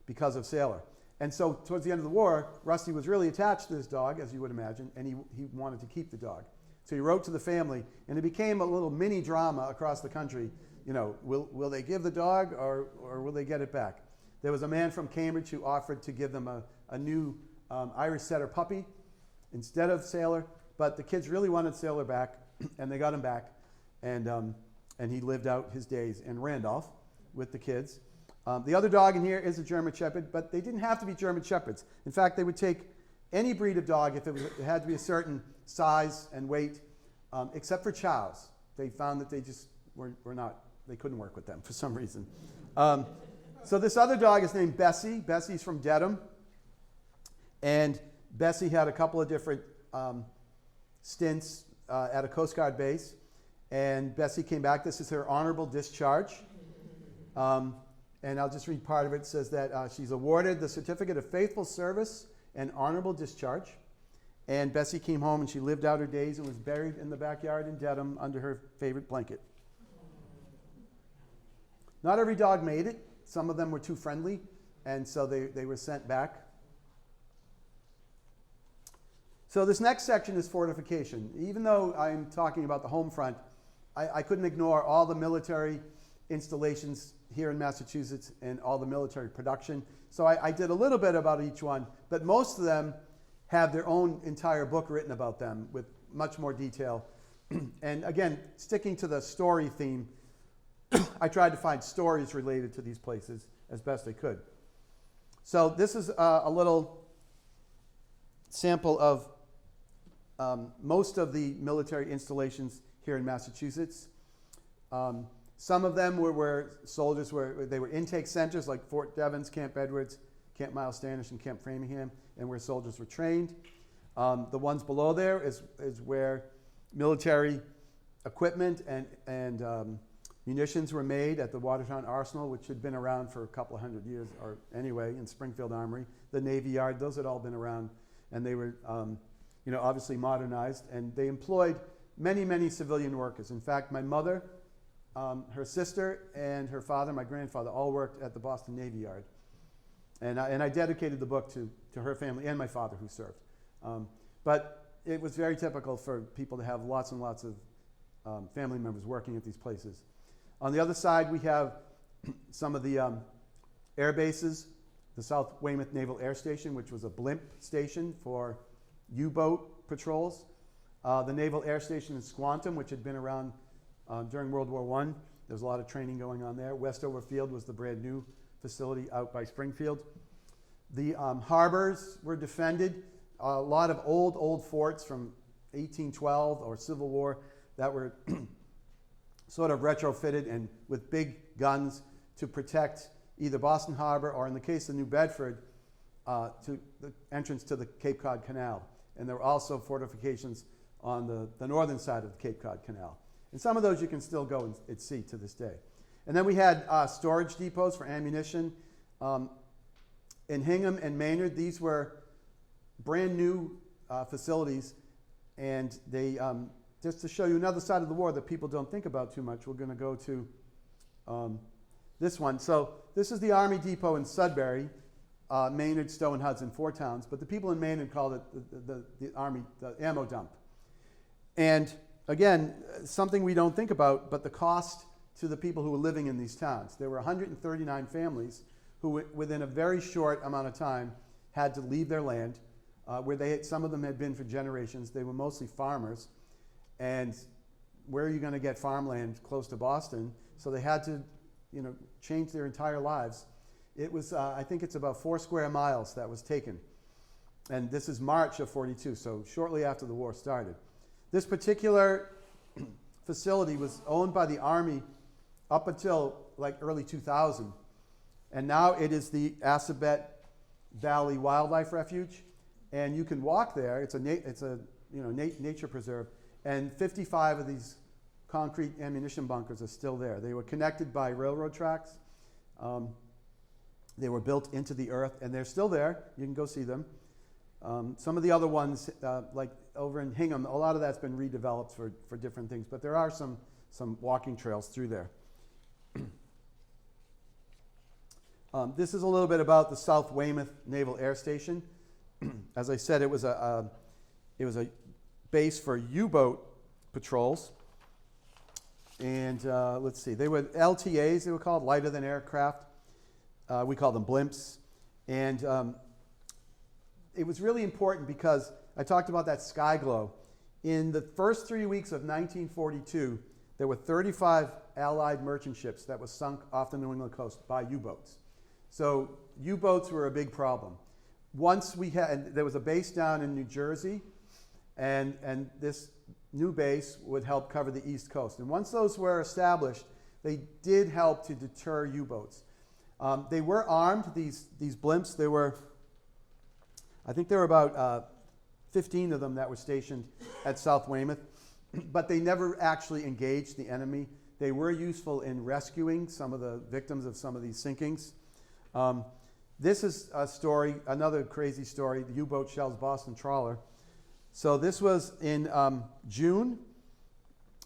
because of Sailor. And so towards the end of the war, Rusty was really attached to this dog, as you would imagine, and he wanted to keep the dog. So he wrote to the family, and it became a little mini drama across the country. Will they give the dog or will they get it back? There was a man from Cambridge who offered to give them a new Irish setter puppy instead of Sailor, but the kids really wanted Sailor back, and they got him back, and he lived out his days in Randolph with the kids. The other dog in here is a German Shepherd, but they didn't have to be German Shepherds. In fact, they would take any breed of dog if it had to be a certain size and weight, except for chows. They found that they just they couldn't work with them for some reason. So this other dog is named Bessie. Bessie's from Dedham. And Bessie had a couple of different stints at a Coast Guard base. And Bessie came back. This is her honorable discharge. And I'll just read part of it. It says that she's awarded the Certificate of Faithful Service and Honorable Discharge. And Bessie came home and she lived out her days and was buried in the backyard in Dedham under her favorite blanket. Not every dog made it. Some of them were too friendly, and so they were sent back. So this next section is fortification. Even though I'm talking about the home front, I couldn't ignore all the military installations here in Massachusetts and all the military production. So I did a little bit about each one, but most of them have their own entire book written about them with much more detail. And again, sticking to the story theme, I tried to find stories related to these places as best I could. So this is a little sample of most of the military installations here in Massachusetts. Some of them were where soldiers they were intake centers like Fort Devens, Camp Edwards, Camp Miles Standish, and Camp Framingham, and where soldiers were trained. The ones below there is where military equipment and munitions were made at the Watertown Arsenal, which had been around for a couple of hundred years, or anyway, in Springfield Armory. The Navy Yard, those had all been around, and they were obviously modernized, and they employed many, many civilian workers. In fact, my mother, her sister, and her father, my grandfather, all worked at the Boston Navy Yard. And I dedicated the book to her family and my father, who served. But it was very typical for people to have lots and lots of family members working at these places. On the other side, we have some of the air bases the South Weymouth Naval Air Station, which was a blimp station for U-boat patrols. The Naval Air Station in Squantum, which had been around during World War I. There was a lot of training going on there. Westover Field was the brand new facility out by Springfield. The harbors were defended. A lot of old forts from 1812 or Civil War that were sort of retrofitted and with big guns to protect either Boston Harbor or, in the case of New Bedford, to the entrance to the Cape Cod Canal. And there were also fortifications on the northern side of the Cape Cod Canal. And some of those you can still go and see to this day. And then we had storage depots for ammunition. In Hingham and Maynard, these were brand new facilities, and they, just to show you another side of the war that people don't think about too much, we're going to go to this one. So this is the Army Depot in Sudbury, Maynard, Stowe, and Hudson, 4 towns, but the people in Maynard called it the Army, the ammo dump. And again, something we don't think about, but the cost to the people who were living in these towns. There were 139 families who, within a very short amount of time, had to leave their land, where some of them had been for generations. They were mostly farmers, and where are you going to get farmland close to Boston? So they had to, change their entire lives. It was, I think it's about 4 square miles that was taken, and this is March of '42, so shortly after the war started. This particular facility was owned by the Army up until like early 2000, and now it is the Assabet Valley Wildlife Refuge, and you can walk there. It's a nature preserve, and 55 of these concrete ammunition bunkers are still there. They were connected by railroad tracks. They were built into the earth, and they're still there. You can go see them. Some of the other ones, like over in Hingham, a lot of that's been redeveloped for different things, but there are some walking trails through there. This is a little bit about the South Weymouth Naval Air Station. As I said, it was a base for U-boat patrols. And let's see, they were LTAs, they were called, lighter than aircraft. We call them blimps. And it was really important because I talked about that sky glow. In the first 3 weeks of 1942, there were 35 Allied merchant ships that were sunk off the New England coast by U-boats. So U-boats were a big problem. Once there was a base down in New Jersey, and this new base would help cover the East Coast. And once those were established, they did help to deter U-boats. They were armed, these blimps. I think there were about 15 of them that were stationed at South Weymouth, but they never actually engaged the enemy. They were useful in rescuing some of the victims of some of these sinkings. This is a story, another crazy story, the U-boat shells Boston trawler. So this was in June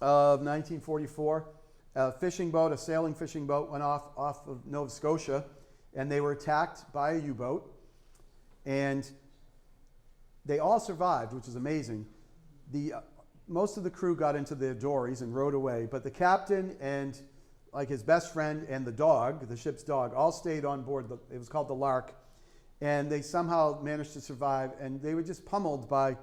of 1944. A sailing fishing boat went off of Nova Scotia, and they were attacked by a U-boat. And they all survived, which is amazing. Most of the crew got into their dories and rowed away, but the captain and like his best friend and the dog, the ship's dog, all stayed on board. It was called the Lark, and they somehow managed to survive. And they were just pummeled by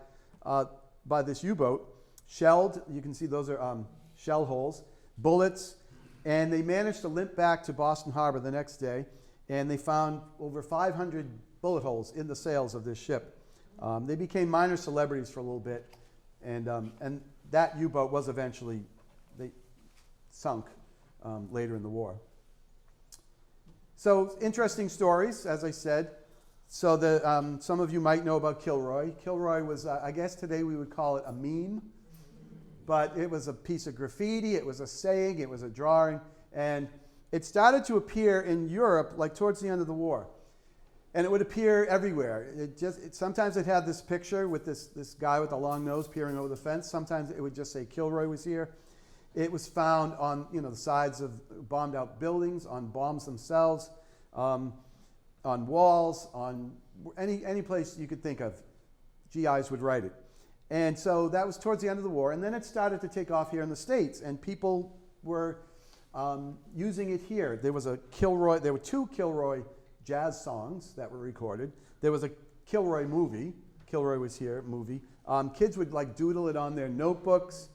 this U-boat, shelled. You can see those are shell holes, bullets, and they managed to limp back to Boston Harbor the next day, and they found over 500 bullet holes in the sails of this ship. They became minor celebrities for a little bit, and that U-boat was eventually sunk later in the war. So interesting stories, as I said. So some of you might know about Kilroy. Kilroy was, I guess today we would call it a meme, but it was a piece of graffiti, it was a saying, it was a drawing, and it started to appear in Europe like towards the end of the war. And it would appear everywhere. Sometimes it had this picture with this guy with a long nose peering over the fence. Sometimes it would just say Kilroy was here. It was found on the sides of bombed out buildings, on bombs themselves, on walls, on any place you could think of. GIs would write it. And so that was towards the end of the war. And then it started to take off here in the States, and people were using it here. There were 2 Kilroy jazz songs that were recorded. There was a Kilroy movie, Kilroy Was Here movie. Kids would like doodle it on their notebooks.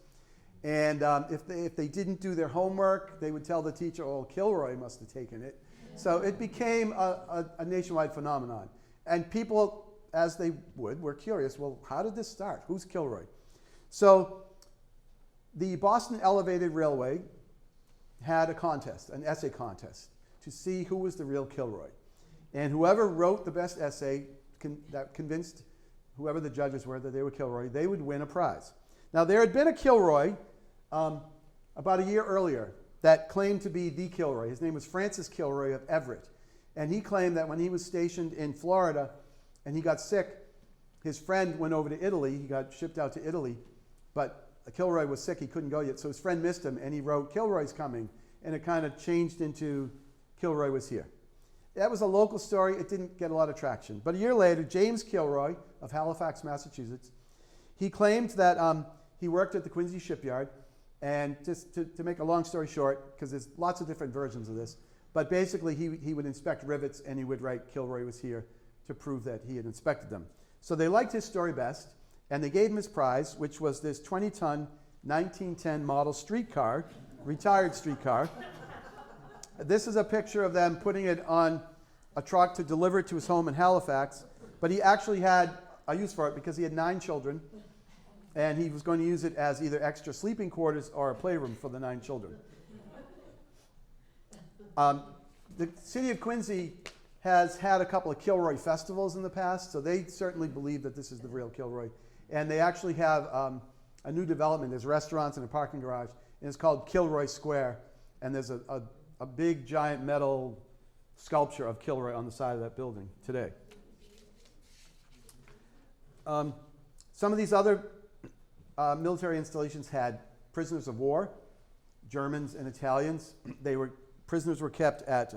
And if they didn't do their homework, they would tell the teacher, oh, Kilroy must have taken it. So it became a nationwide phenomenon. And people, as they would, were curious, well, how did this start? Who's Kilroy? So the Boston Elevated Railway had a contest, an essay contest, to see who was the real Kilroy. And whoever wrote the best essay that convinced whoever the judges were that they were Kilroy, they would win a prize. Now, there had been a Kilroy about a year earlier that claimed to be the Kilroy. His name was Francis Kilroy of Everett. And he claimed that when he was stationed in Florida and he got sick, his friend went over to Italy. He got shipped out to Italy, but Kilroy was sick. He couldn't go yet. So his friend missed him, and he wrote, Kilroy's coming. And it kind of changed into Kilroy Was Here. That was a local story. It didn't get a lot of traction. But a year later, James Kilroy of Halifax, Massachusetts, he claimed that he worked at the Quincy shipyard. And just to make a long story short, because there's lots of different versions of this, but basically he would inspect rivets and he would write Kilroy Was Here to prove that he had inspected them. So they liked his story best, and they gave him his prize, which was this 20-ton 1910 model streetcar, retired streetcar. This is a picture of them putting it on a truck to deliver it to his home in Halifax, but he actually had a use for it because he had 9 children, and he was going to use it as either extra sleeping quarters or a playroom for the 9 children. The city of Quincy has had a couple of Kilroy festivals in the past, so they certainly believe that this is the real Kilroy. And they actually have a new development. There's restaurants and a parking garage, and it's called Kilroy Square. And there's a big, giant metal sculpture of Kilroy on the side of that building today. Some of these other military installations had prisoners of war, Germans and Italians. Prisoners were kept at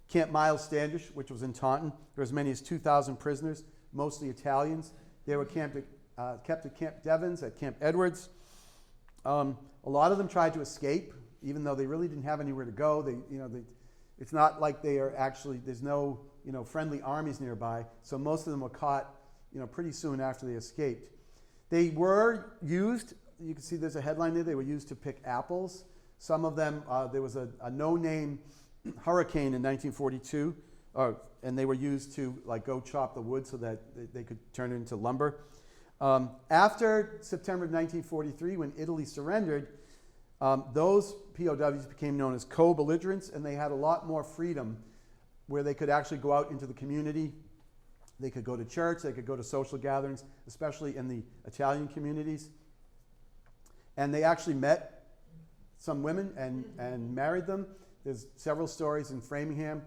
Camp Miles Standish, which was in Taunton. There were as many as 2,000 prisoners, mostly Italians. They were kept at Camp Devens, at Camp Edwards. A lot of them tried to escape, even though they really didn't have anywhere to go. It's not like they are actually, there's no friendly armies nearby, so most of them were caught pretty soon after they escaped. They were used, you can see there's a headline there, they were used to pick apples. Some of them, there was a no-name hurricane in 1942, and they were used to go chop the wood so that they could turn it into lumber. After September of 1943, when Italy surrendered, those POWs became known as co-belligerents, and they had a lot more freedom where they could actually go out into the community. They could go to church, they could go to social gatherings, especially in the Italian communities. And they actually met some women and married them. There's several stories in Framingham,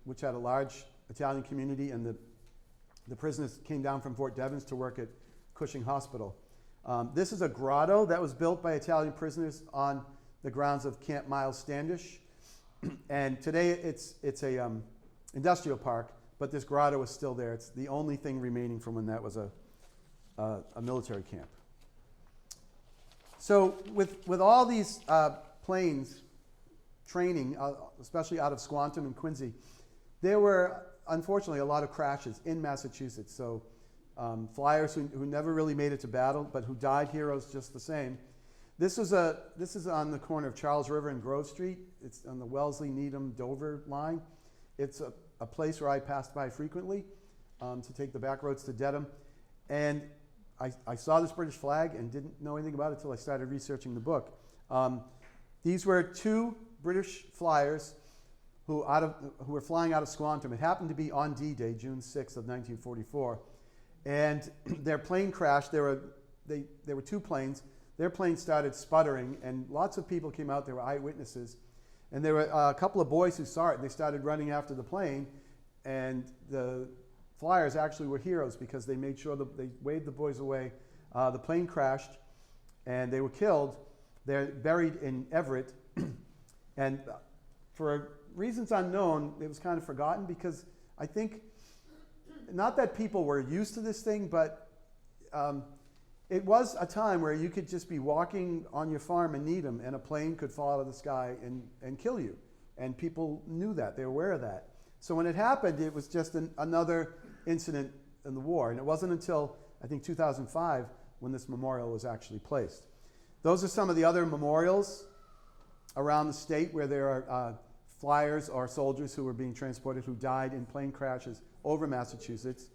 which had a large Italian community, and the prisoners came down from Fort Devens to work at Cushing Hospital. This is a grotto that was built by Italian prisoners on the grounds of Camp Miles Standish. And today it's a industrial park, but this grotto is still there. It's the only thing remaining from when that was a military camp. So with all these planes training, especially out of Squantum and Quincy, there were unfortunately a lot of crashes in Massachusetts. So flyers who never really made it to battle, but who died heroes just the same. This is on the corner of Charles River and Grove Street. It's on the Wellesley, Needham, Dover line. It's a place where I passed by frequently to take the back roads to Dedham. And I saw this British flag and didn't know anything about it until I started researching the book. These were 2 British flyers who were flying out of Squantum. It happened to be on D-Day, June 6th of 1944. And their plane crashed. There were 2 planes. Their plane started sputtering, and lots of people came out. There were eyewitnesses. And there were a couple of boys who saw it, and they started running after the plane. And the flyers actually were heroes because they made sure that they waved the boys away. The plane crashed, and they were killed. They're buried in Everett. And for reasons unknown, it was kind of forgotten because I think, not that people were used to this thing, but it was a time where you could just be walking on your farm in Needham and a plane could fall out of the sky and kill you. And people knew that, they were aware of that. So when it happened, it was just another incident in the war. And it wasn't until, I think, 2005 when this memorial was actually placed. Those are some of the other memorials around the state where there are flyers or soldiers who were being transported who died in plane crashes over Massachusetts.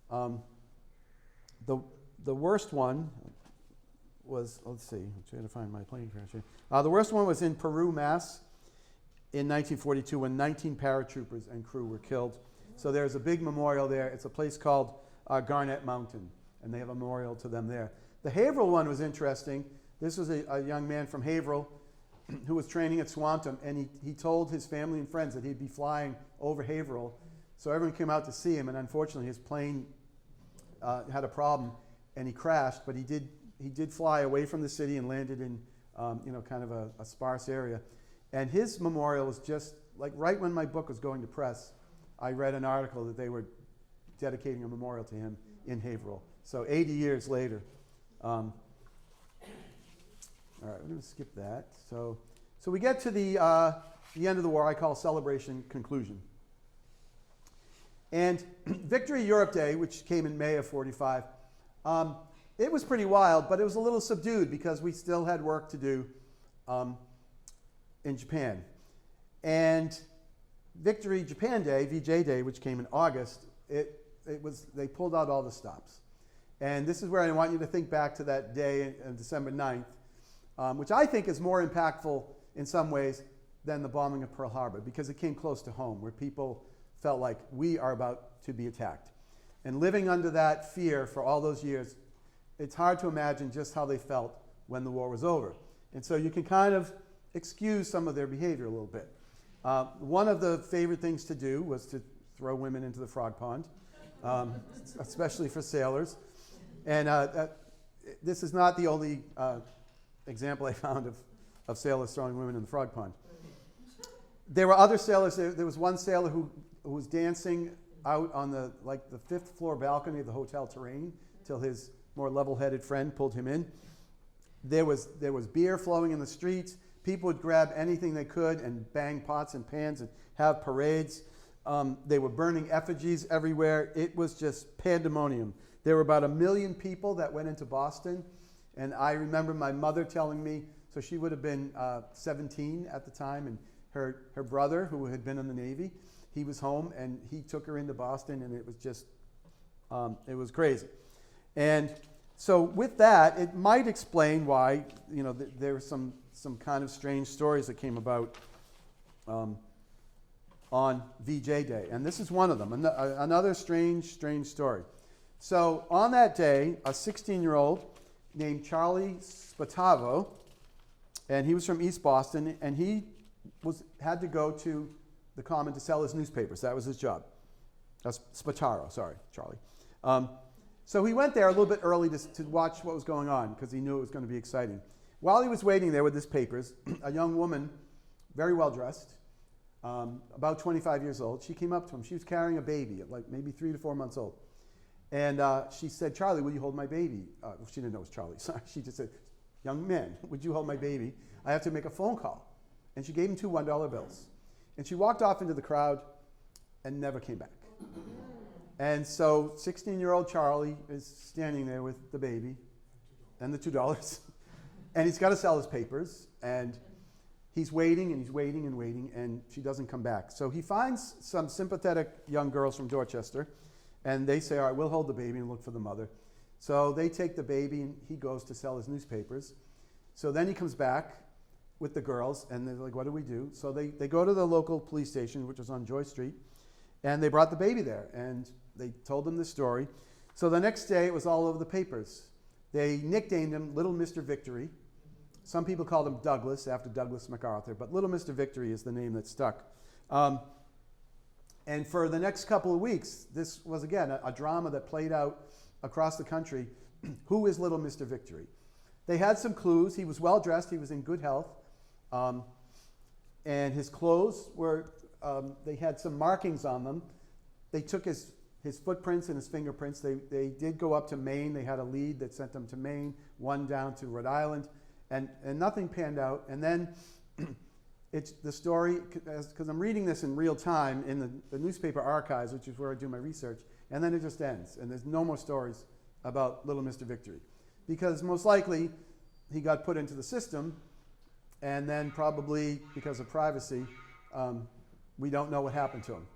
The worst one was, let's see, I'm trying to find my plane crash here. The worst one was in Peru, Mass. in 1942 when 19 paratroopers and crew were killed. So there's a big memorial there. It's a place called Garnet Mountain, and they have a memorial to them there. The Haverhill one was interesting. This was a young man from Haverhill who was training at Swanton, and he told his family and friends that he'd be flying over Haverhill. So everyone came out to see him, and unfortunately his plane had a problem, and he crashed. But he did fly away from the city and landed in kind of a sparse area. And his memorial was just like right when my book was going to press, I read an article that they were dedicating a memorial to him in Haverhill. So 80 years later. All right, we're going to skip that. So we get to the end of the war. I call celebration conclusion. And Victory Europe Day, which came in May of '45, it was pretty wild, but it was a little subdued because we still had work to do in Japan. And Victory Japan Day, VJ Day, which came in August, they pulled out all the stops. And this is where I want you to think back to that day on December 9th, which I think is more impactful in some ways than the bombing of Pearl Harbor, because it came close to home, where people felt like we are about to be attacked. And living under that fear for all those years, it's hard to imagine just how they felt when the war was over. And so you can kind of excuse some of their behavior a little bit. One of the favorite things to do was to throw women into the frog pond, especially for sailors. And this is not the only example I found of sailors throwing women in the frog pond. There were other sailors. There was one sailor who was dancing out on the fifth floor balcony of the Hotel Terrain till his more level-headed friend pulled him in. There was beer flowing in the streets. People would grab anything they could and bang pots and pans and have parades. They were burning effigies everywhere. It was just pandemonium. There were about 1 million people that went into Boston. And I remember my mother telling me, so she would have been 17 at the time, and her brother, who had been in the Navy, he was home, and he took her into Boston, and it was just, it was crazy. And so with that, it might explain why, there were some kind of strange stories that came about on VJ Day. And this is one of them, another strange story. So on that day, a 16-year-old named Charlie Spatavo, and he was from East Boston, and he had to go to the Common to sell his newspapers. That was his job. That's Spataro, sorry, Charlie. So he went there a little bit early to watch what was going on because he knew it was going to be exciting. While he was waiting there with his papers, a young woman, very well dressed, about 25 years old, she came up to him. She was carrying a baby, like maybe 3 to 4 months old. And she said, "Charlie, will you hold my baby?" She didn't know it was Charlie. Sorry. She just said, "Young man, would you hold my baby? I have to make a phone call." And she gave him 2 $1 bills. And she walked off into the crowd and never came back. And so 16-year-old Charlie is standing there with the baby and the $2. And he's got to sell his papers. And he's waiting and he's waiting and waiting, and she doesn't come back. So he finds some sympathetic young girls from Dorchester, and they say, "All right, we'll hold the baby and look for the mother." So they take the baby, and he goes to sell his newspapers. So then he comes back with the girls, and they're like, "What do we do?" So they go to the local police station, which was on Joy Street, and they brought the baby there, and they told them the story. So the next day, it was all over the papers. They nicknamed him Little Mr. Victory. Some people called him Douglas, after Douglas MacArthur, but Little Mr. Victory is the name that stuck. And for the next couple of weeks, this was, again, a drama that played out across the country. Who is Little Mr. Victory? They had some clues. He was well-dressed. He was in good health. And his clothes were, they had some markings on them. They took his footprints and his fingerprints. They did go up to Maine. They had a lead that sent them to Maine, one down to Rhode Island, and nothing panned out. And then it's the story, because I'm reading this in real time in the newspaper archives, which is where I do my research, and then it just ends, and there's no more stories about Little Mr. Victory. Because most likely, he got put into the system, and then probably because of privacy, we don't know what happened to him.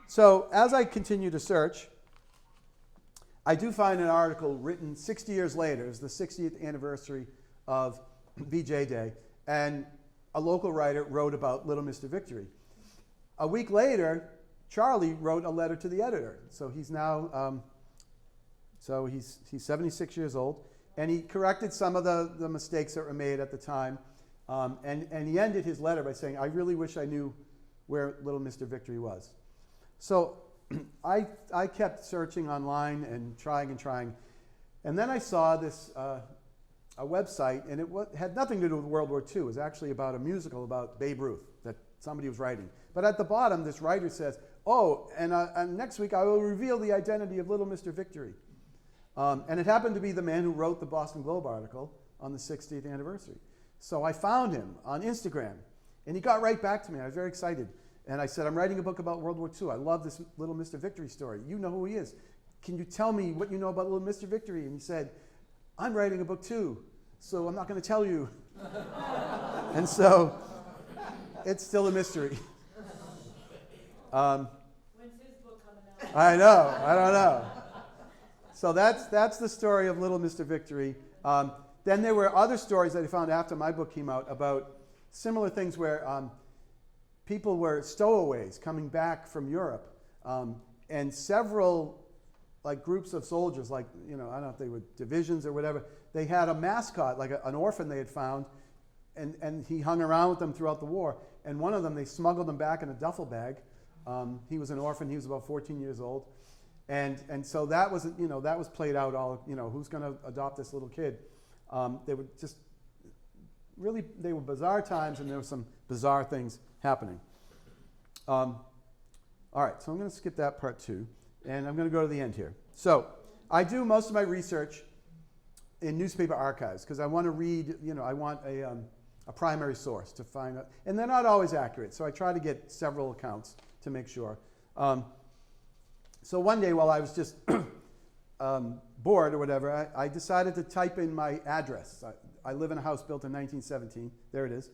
So as I continue to search, I do find an article written 60 years later. It's the 60th anniversary of VJ Day, and a local writer wrote about Little Mr. Victory. A week later, Charlie wrote a letter to the editor. So he's now, he's 76 years old, and he corrected some of the mistakes that were made at the time. And he ended his letter by saying, "I really wish I knew where Little Mr. Victory was." So I kept searching online and trying. And then I saw this a website, and it had nothing to do with World War II. It was actually about a musical about Babe Ruth that somebody was writing. But at the bottom, this writer says, "Oh, and next week I will reveal the identity of Little Mr. Victory." And it happened to be the man who wrote the Boston Globe article on the 60th anniversary. So I found him on Instagram, and he got right back to me. I was very excited. And I said, "I'm writing a book about World War II. I love this Little Mr. Victory story. You know who he is. Can you tell me what you know about Little Mr. Victory?" And he said, "I'm writing a book too, so I'm not going to tell you." And so it's still a mystery. When's his book coming out? I don't know. So that's the story of Little Mr. Victory. Then there were other stories that I found after my book came out about similar things where people were stowaways coming back from Europe, and several groups of soldiers, I don't know if they were divisions or whatever, they had a mascot, an orphan they had found, and he hung around with them throughout the war. And one of them, they smuggled him back in a duffel bag. He was an orphan. He was about 14 years old. And so that was, that was played out all, who's going to adopt this little kid? They were just really, they were bizarre times, and there were some bizarre things happening. All right, so I'm going to skip that part too, and I'm going to go to the end here. So I do most of my research in newspaper archives because I want to read, I want a primary source to find out, and they're not always accurate, so I try to get several accounts to make sure. So one day while I was just bored or whatever, I decided to type in my address. I live in a house built in 1917. There it is.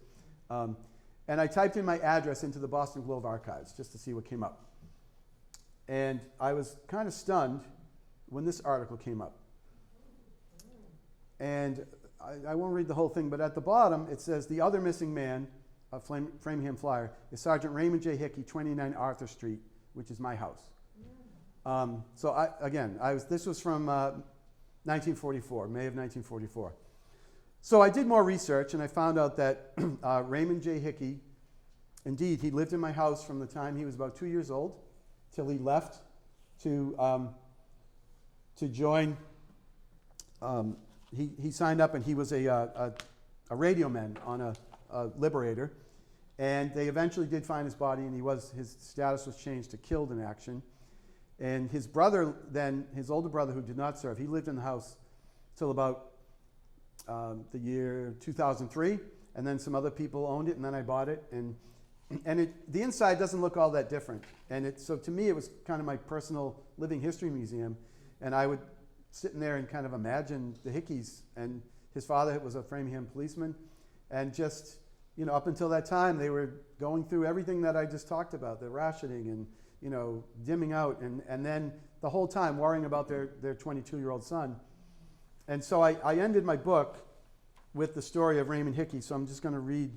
And I typed in my address into the Boston Globe archives just to see what came up. And I was kind of stunned when this article came up. And I won't read the whole thing, but at the bottom it says, "The other missing man, a Framingham Flyer, is Sergeant Raymond J. Hickey, 29 Arthur Street," which is my house. This was from 1944, May of 1944. So I did more research, and I found out that Raymond J. Hickey, indeed, he lived in my house from the time he was about 2 years old till he left to join. He signed up, and he was a radio man on a Liberator, and they eventually did find his body, and his status was changed to killed in action. And his brother then, his older brother who did not serve, he lived in the house till about the year 2003, and then some other people owned it, and then I bought it, and the inside doesn't look all that different. And so to me, it was kind of my personal living history museum, and I would sit in there and kind of imagine the Hickeys, and his father was a Framingham policeman, and just, up until that time, they were going through everything that I just talked about, the rationing and, dimming out, and then the whole time worrying about their 22-year-old son. And so I ended my book with the story of Raymond Hickey, so I'm just going to read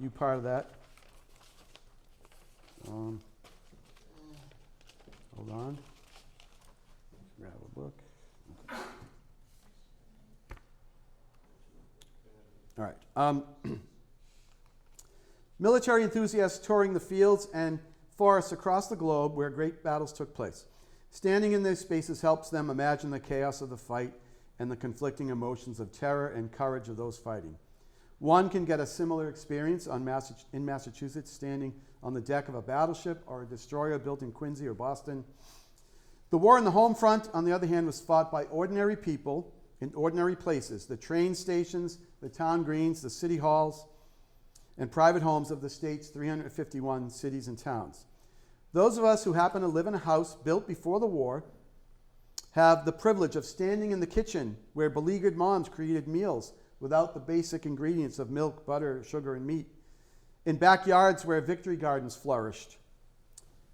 you part of that. Hold on. Grab a book. All right. Military enthusiasts touring the fields and forests across the globe where great battles took place. Standing in these spaces helps them imagine the chaos of the fight and the conflicting emotions of terror and courage of those fighting. One can get a similar experience in Massachusetts, standing on the deck of a battleship or a destroyer built in Quincy or Boston. The war in the home front, on the other hand, was fought by ordinary people in ordinary places, the train stations, the town greens, the city halls. and private homes of the state's 351 cities and towns. Those of us who happen to live in a house built before the war have the privilege of standing in the kitchen where beleaguered moms created meals without the basic ingredients of milk, butter, sugar, and meat, in backyards where victory gardens flourished,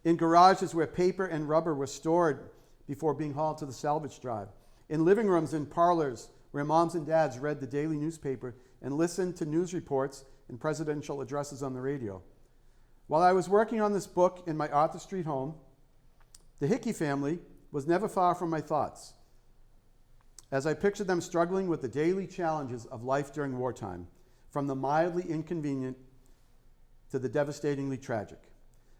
in garages where paper and rubber were stored before being hauled to the salvage drive, in living rooms and parlors where moms and dads read the daily newspaper and listened to news reports and presidential addresses on the radio. While I was working on this book in my Arthur Street home, the Hickey family was never far from my thoughts, as I pictured them struggling with the daily challenges of life during wartime, from the mildly inconvenient to the devastatingly tragic.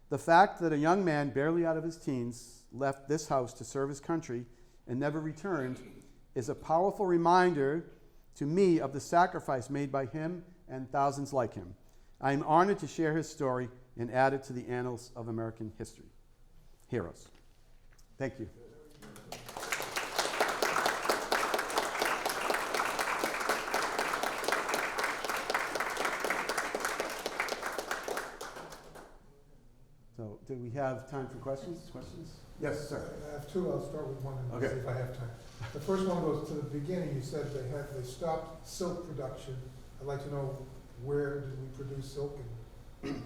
The fact that a young man barely out of his teens left this house to serve his country and never returned is a powerful reminder to me of the sacrifice made by him and thousands like him. I am honored to share his story and add it to the annals of American history. Heroes. Thank you. So, do we have time for questions? Yes, sir. I have two. I'll start with one and Okay. see if I have time. The first one goes to the beginning. You said they stopped silk production. I'd like to know, where did we produce silk, and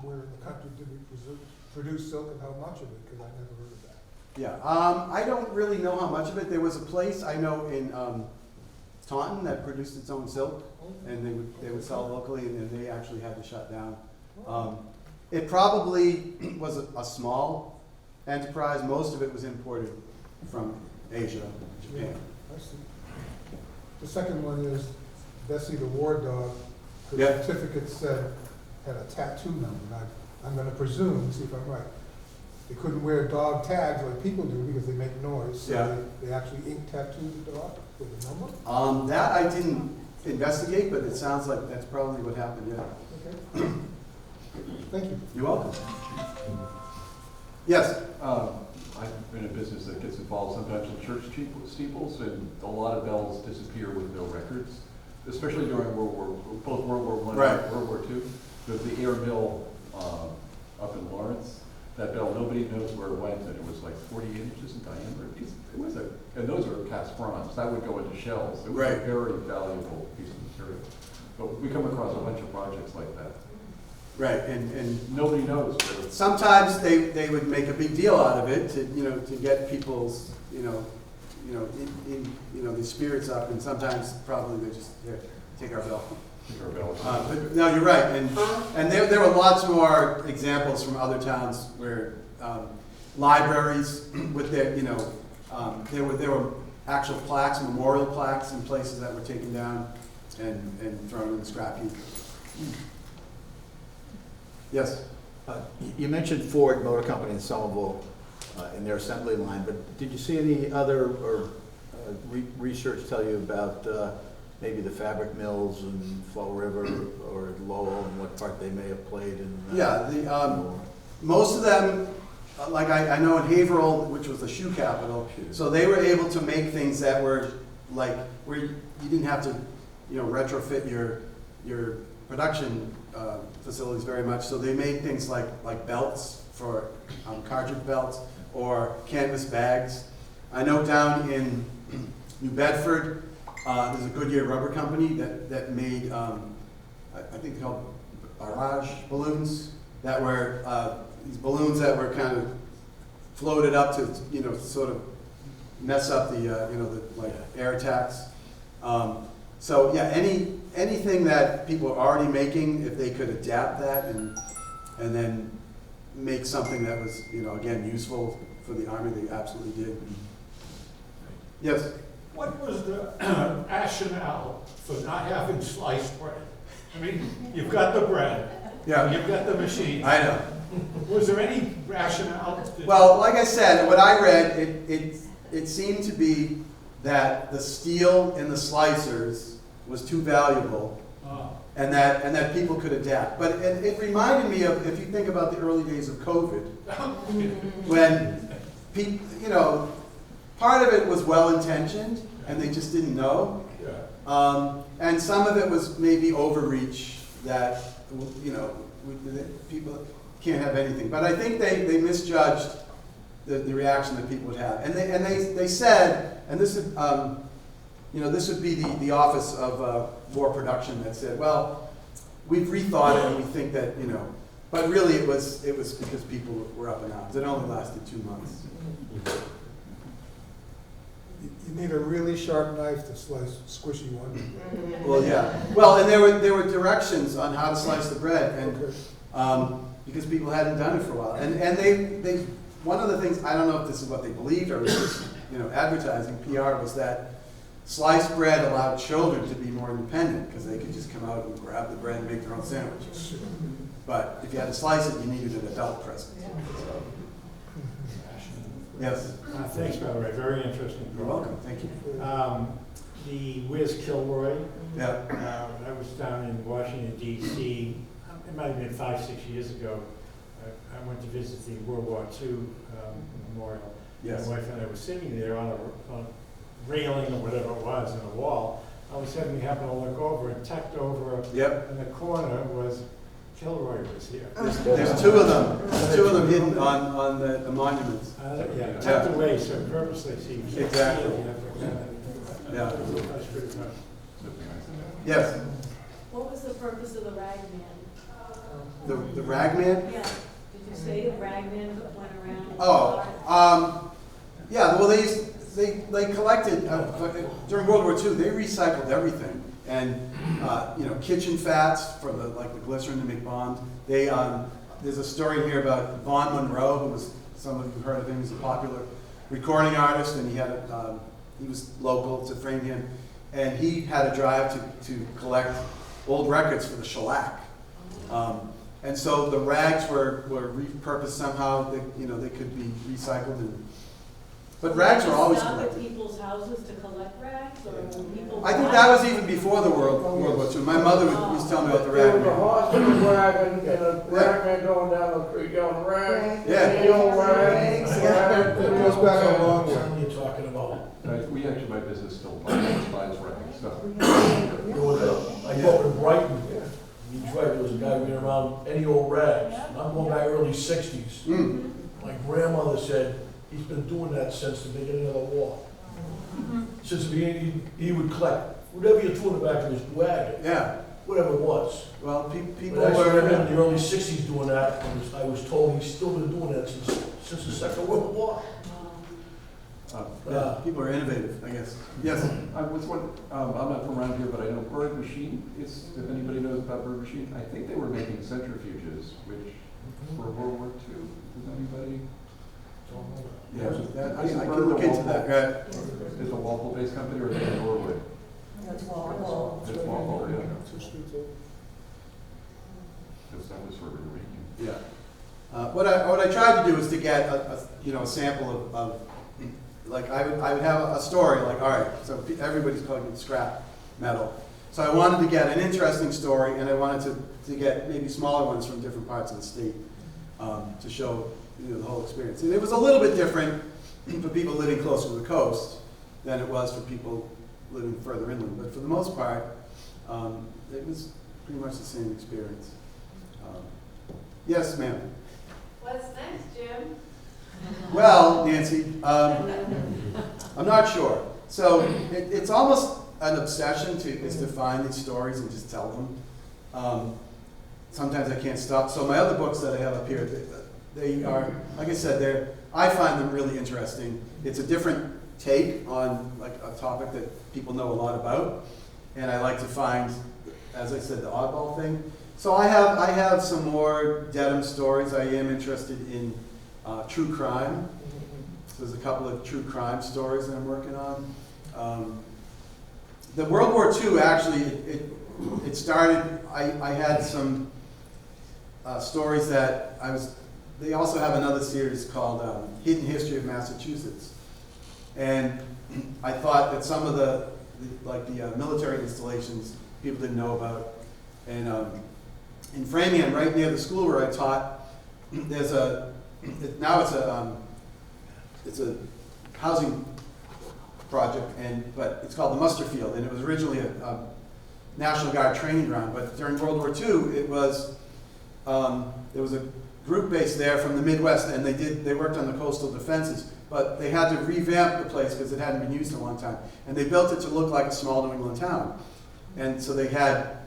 where in the country did we produce silk, and how much of it? Because I never heard of that. Yeah, I don't really know how much of it. There was a place I know in Taunton that produced its own silk, and they would sell locally, and then they actually had to shut down. It probably was a small enterprise. Most of it was imported from Asia, Japan. I see. The second one is Bessie the war dog. Her Yeah. certificate said, had a tattoo number. And I'm going to presume, see if I'm right, they couldn't wear dog tags like people do because they make noise. So Yeah. they actually ink tattooed the dog with a number? That I didn't investigate, but it sounds like that's probably what happened, yeah. Okay. Thank you. You're welcome. Yes? I've been in a business that gets involved sometimes in church steeples, and a lot of bells disappear with no records, especially during both World War I Right. and World War II. There's the air mill up in Lawrence. That bell, nobody knows where it went, and it was like 48 inches in diameter. And those are cast bronze. That would go into shells. It was Right. a very valuable piece of material. But we come across a bunch of projects like that. Right, and Nobody knows where it's. sometimes they would make a big deal out of it to get people's the spirits up, and sometimes probably they just take our bell. But no, you're right, and there were lots more examples from other towns where libraries with their there were actual plaques, memorial plaques in places that were taken down and thrown in the scrap heap. Yes. You mentioned Ford Motor Company in Somerville in their assembly line, but did you see any other research tell you about maybe the fabric mills in Fall River or Lowell and what part they may have played in? Most of them, like I know in Haverhill, which was the shoe capital, so they were able to make things that were like where you didn't have to retrofit your production facilities very much. So they made things like belts for cartridge belts or canvas bags. I know down in New Bedford, there's a Goodyear rubber company that made, I think they're called barrage balloons, that were these balloons that were kind of floated up to sort of mess up the air attacks. So yeah, anything that people are already making, if they could adapt that and then make something that was again useful for the Army, they absolutely did. Yes. What was the rationale for not having sliced bread? I mean, you've got the bread, Yeah. you've got the machine. I know. Was there any rationale? Well, like I said, what I read, it seemed to be that the steel in the slicers was too valuable, and that people could adapt. But it reminded me of, if you think about the early days of COVID, when people, part of it was well-intentioned, and they just didn't know. Yeah. And some of it was maybe overreach that you know, people can't have anything. But I think they misjudged the reaction that people would have. And they said, and this is, you know, this would be the Office of War Production that said, well, we've rethought it and we think that, you know, but really it was because people were up in arms. It only lasted 2 months. You need a really sharp knife to slice squishy one. Well, yeah. Well, and there were directions on how to slice the bread, and because people hadn't done it for a while. And they one of the things, I don't know if this is what they believed or it was just, you know, advertising, PR, was that sliced bread allowed children to be more independent because they could just come out and grab the bread and make their own sandwiches. But if you had to slice it, you needed an adult present. So. Yes. Thanks, by the way, very interesting. You're welcome. Thank you. The Where's Kilroy? Yeah. I was down in Washington, D.C. It might have been 5-6 years ago. I went to visit the World War II memorial. Yes. My wife and I were sitting there on a railing or whatever it was in a wall. All of a sudden, we happened to look over and tucked over Yep. in the corner was Kilroy was here. There's two of them. There's two of them hidden on the monuments. Yeah, tucked away so purposely so you can't Exactly. see it. Yeah. That's pretty fun. Yes. What was the purpose of the rag man? The rag man. Yeah, did you say the rag man that went around? and Oh, yeah. Well, they collected during World War II. They recycled everything, and you know, kitchen fats for the glycerin to make Bond. There's a story here about Vaughn Monroe, who was, some of you heard of him. He's a popular recording artist, and he was local to Framingham, and he had a drive to collect old records for the shellac. And so the rags were repurposed somehow. They could be recycled. But rags were always Stop at collected. people's houses to collect rags, or people? I think that was even before the World War II. My mother was telling me about the There rag was a man. horse and a wagon, and a ragman going down the street yelling rag. Yeah. The old rag. It goes back a long way. What are you talking about? We actually, my business still buys wrecking stuff. There was I grew up in Brighton. He's right, there was a guy running around any old rags. And I'm going back early 60s. Mm. My grandmother said he's been doing that since the beginning of the war. Since the beginning, he would collect whatever you threw in the back of his wagon, Yeah. whatever it was. Well, people But I actually remember were. in the early 60s doing that, and I was told he's still been doing that since the Second World War. Yeah, people are innovative, I guess. Yes. I was one, I'm not from around here, but I know Bird Machine is, if anybody knows about Bird Machine, I think they were making centrifuges, which, for World War II, does anybody? Yeah. I Is it can Bird look or into that. Right. Is it a Walpole-based company or is it in Norwood? That's Walpole. It's Walpole, yeah. 2 streets over. Because that was for Reagan. Yeah. What I tried to do is to get a sample of like I would have a story like, all right, so everybody's calling it scrap metal. So I wanted to get an interesting story, and I wanted to get maybe smaller ones from different parts of the state to show the whole experience. And it was a little bit different for people living closer to the coast than it was for people living further inland. But for the most part, it was pretty much the same experience. Yes, ma'am. What's next, Jim? Well, Nancy, I'm not sure. So it's almost an obsession to find these stories and just tell them. Sometimes I can't stop. So my other books that I have up here, they are, like I said, I find them really interesting. It's a different take on like a topic that people know a lot about, and I like to find, as I said, the oddball thing. So I have some more Dedham stories. I am interested in true crime. So there's a couple of true crime stories that I'm working on. The World War II, actually, it started, I had some stories that they also have another series called Hidden History of Massachusetts. And I thought that some of the military installations people didn't know about. And in Framingham, right near the school where I taught, there's it's a housing project, but it's called the Muster Field, and it was originally National Guard training ground. But during World War II, it was, there was a group based there from the Midwest, and they worked on the coastal defenses. But they had to revamp the place because it hadn't been used in a long time. And they built it to look like a small New England town. And so they had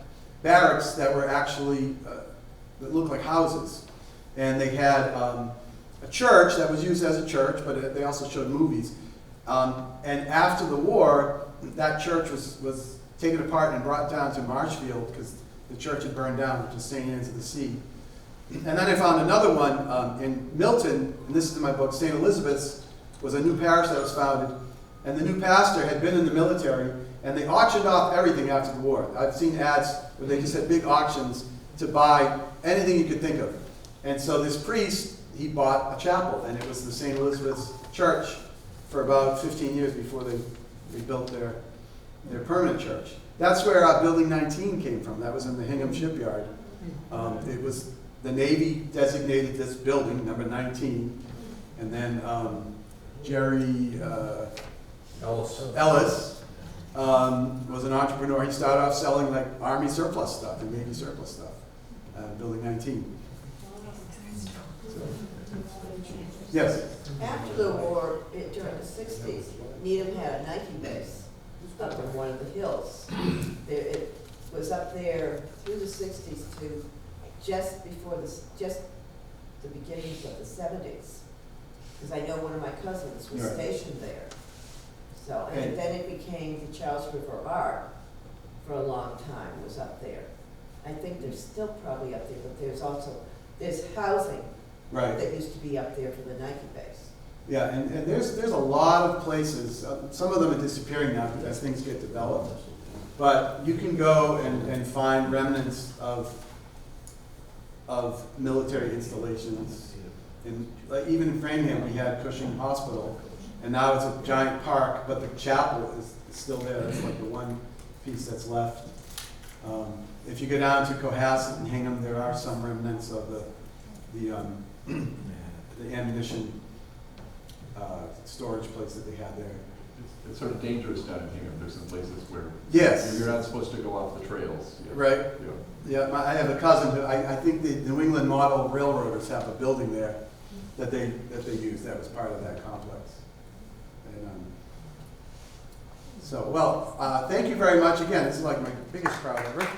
barracks that were actually, that looked like houses. And they had a church that was used as a church, but they also showed movies. And after the war, that church was taken apart and brought down to Marshfield because the church had burned down, which is St. Anne's of the Sea. And then I found another one in Milton, and this is in my book, St. Elizabeth's was a new parish that was founded, and the new pastor had been in the military, and they auctioned off everything after the war. I've seen ads where they just had big auctions to buy anything you could think of. And so this priest, he bought a chapel, and it was the St. Elizabeth's Church for about 15 years before they built their permanent church. That's where Building 19 came from. That was in the Hingham Shipyard. It was the Navy designated this building, number 19, and then Jerry Ellis was an entrepreneur. He started off selling like Army surplus stuff and Navy surplus stuff, Building 19. So, yes? After the war, during the 60s, Needham had a Nike base up in one of the hills. It was up there through the 60s to just the beginnings of the 70s. Because I know one of my cousins was Right. stationed there. So, and then it became the Charles River Art for a long time, was up there. I think they're still probably up there, but there's housing Right. that used to be up there for the Nike base. Yeah, and there's a lot of places. Some of them are disappearing now as things get developed. But you can go and find remnants of military installations. Like even in Framingham, we had Cushing Hospital, and now it's a giant park, but the chapel is still there. It's like the one piece that's left. If you go down to Cohasset and Hingham, there are some remnants of the ammunition storage place that they had there. It's sort of dangerous down in Hingham. There's some places where Yes. you're not supposed to go off the trails. Right. Yeah. Yeah, I have a cousin who, I think the New England Model Railroaders have a building there that they use. That was part of that complex. And, thank you very much. Again, this is like my biggest crowd ever.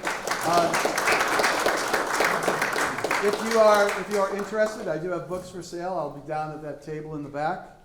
If you are interested, I do have books for sale. I'll be down at that table in the back.